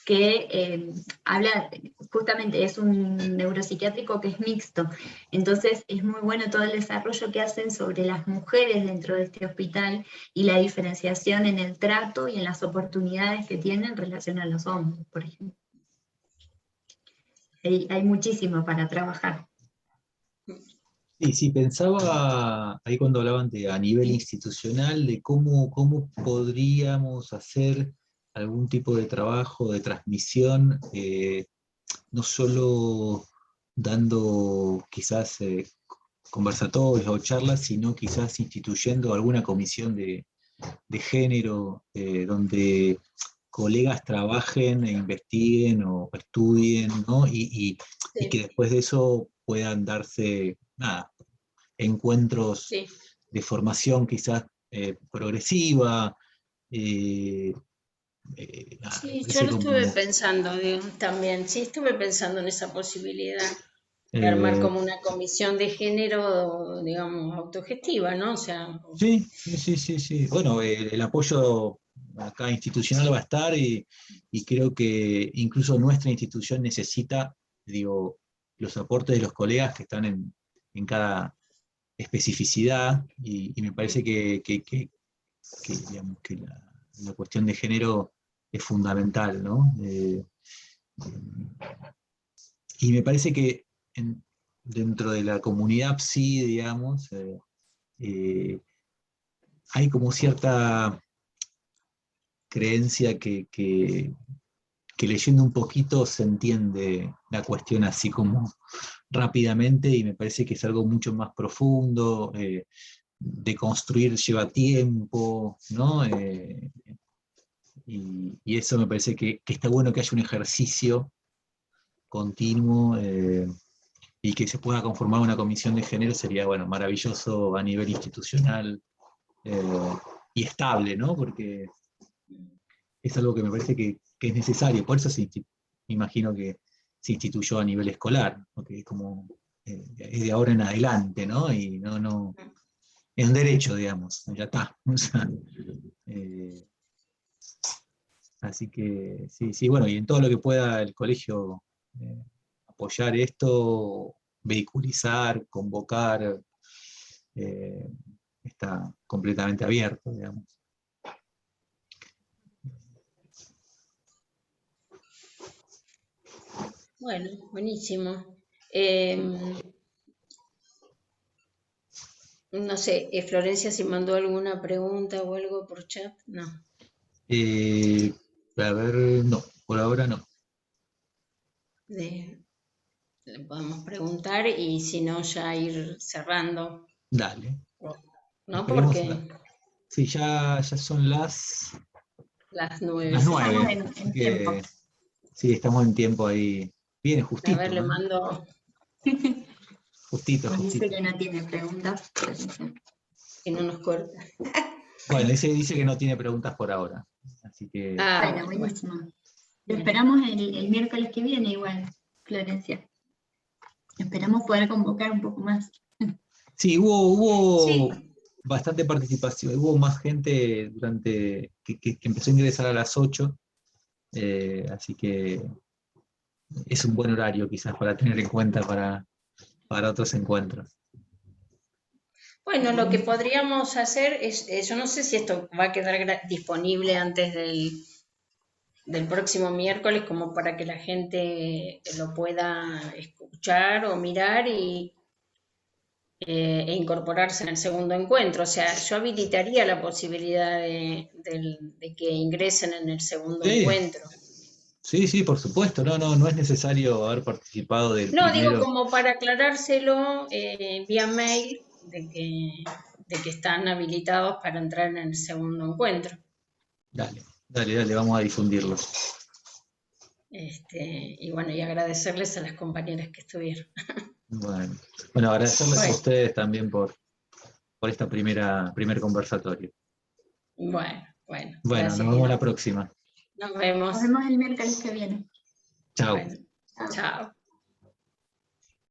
que habla, justamente es un neuropsiquiátrico que es mixto, entonces es muy bueno todo el desarrollo que hacen sobre las mujeres dentro de este hospital y la diferenciación en el trato y en las oportunidades que tienen en relación a los hombres, por ejemplo. Hay muchísimo para trabajar. Sí, sí, pensaba ahí cuando hablaban de a nivel institucional, de cómo podríamos hacer algún tipo de trabajo de transmisión, no solo dando quizás conversatorios o charlas, sino quizás instituyendo alguna comisión de género, donde colegas trabajen e investiguen o estudien, ¿no? Y que Sí, después de eso puedan darse, nada, encuentros sí. de formación quizás progresiva. eh, Nada, me Sí, yo parece lo estuve como... pensando también, sí, estuve pensando en esa posibilidad de armar eh, como una comisión de género, digamos, autogestiva, ¿no? O sea, sí, sí, sí, sí, sí. Bueno, el apoyo acá institucional va a estar y creo que incluso nuestra institución necesita, digo, los aportes de los colegas que están en cada especificidad y me parece digamos, que la cuestión de género es fundamental, ¿no? Y me parece que dentro de la comunidad PSI, digamos, eh, hay como cierta creencia que leyendo un poquito se entiende la cuestión así como rápidamente y me parece que es algo mucho más profundo, de construir lleva tiempo, ¿no? Y eso me parece que está bueno que haya un ejercicio continuo, y que se pueda conformar una comisión de género sería, bueno, maravilloso a nivel institucional, eh, y estable, ¿no? Porque es algo que me parece que es necesario, por eso me imagino que se instituyó a nivel escolar, porque es como, es de ahora en adelante, ¿no? Y no, es un derecho, digamos, ya está. O sea, eh, así que sí, sí, bueno, y en todo lo que pueda el colegio apoyar esto, vehiculizar, convocar, está completamente abierto, digamos. Bueno, buenísimo. No sé, Florencia, si mandó alguna pregunta o algo por chat, no. A ver, no, por ahora no. Le podemos preguntar y si no, ya ir cerrando, Dale. ¿no? Esperemos Porque sí, ya son las las 9. 9. Estamos en Así tiempo. que sí, estamos en tiempo ahí. Viene A justito, ver, le ¿no? mando Justito, Nos dice justito. que no tiene preguntas. que no nos corta. Bueno, dice que no tiene preguntas por ahora. Así que Ah, Bueno, bueno. buenísimo. Lo Bueno. esperamos el miércoles que viene igual, Florencia. Esperamos poder convocar un poco más. sí, hubo Sí, bastante participación. Hubo más gente que empezó a ingresar a las 8. Así que es un buen horario quizás para tener en cuenta para otros encuentros. bueno, lo que podríamos hacer es, yo no sé si esto va a quedar disponible antes del próximo miércoles, como para que la gente lo pueda escuchar o mirar e incorporarse en el segundo encuentro. O sea, yo habilitaría la posibilidad de que ingresen en el segundo Sí, encuentro. sí, por supuesto. No es necesario haber participado del No, digo primero. como para aclarárselo vía mail de que están habilitados para entrar en el segundo encuentro. Dale, vamos a difundirlo. Y bueno, y agradecerles a las compañeras que estuvieron. Bueno, agradecerles a Bueno, ustedes también por esta primer conversatorio. bueno, Bueno, nos gracias. vemos la próxima. Nos Nos vemos. vemos el miércoles que viene. Chao. Bueno, Chao. chao.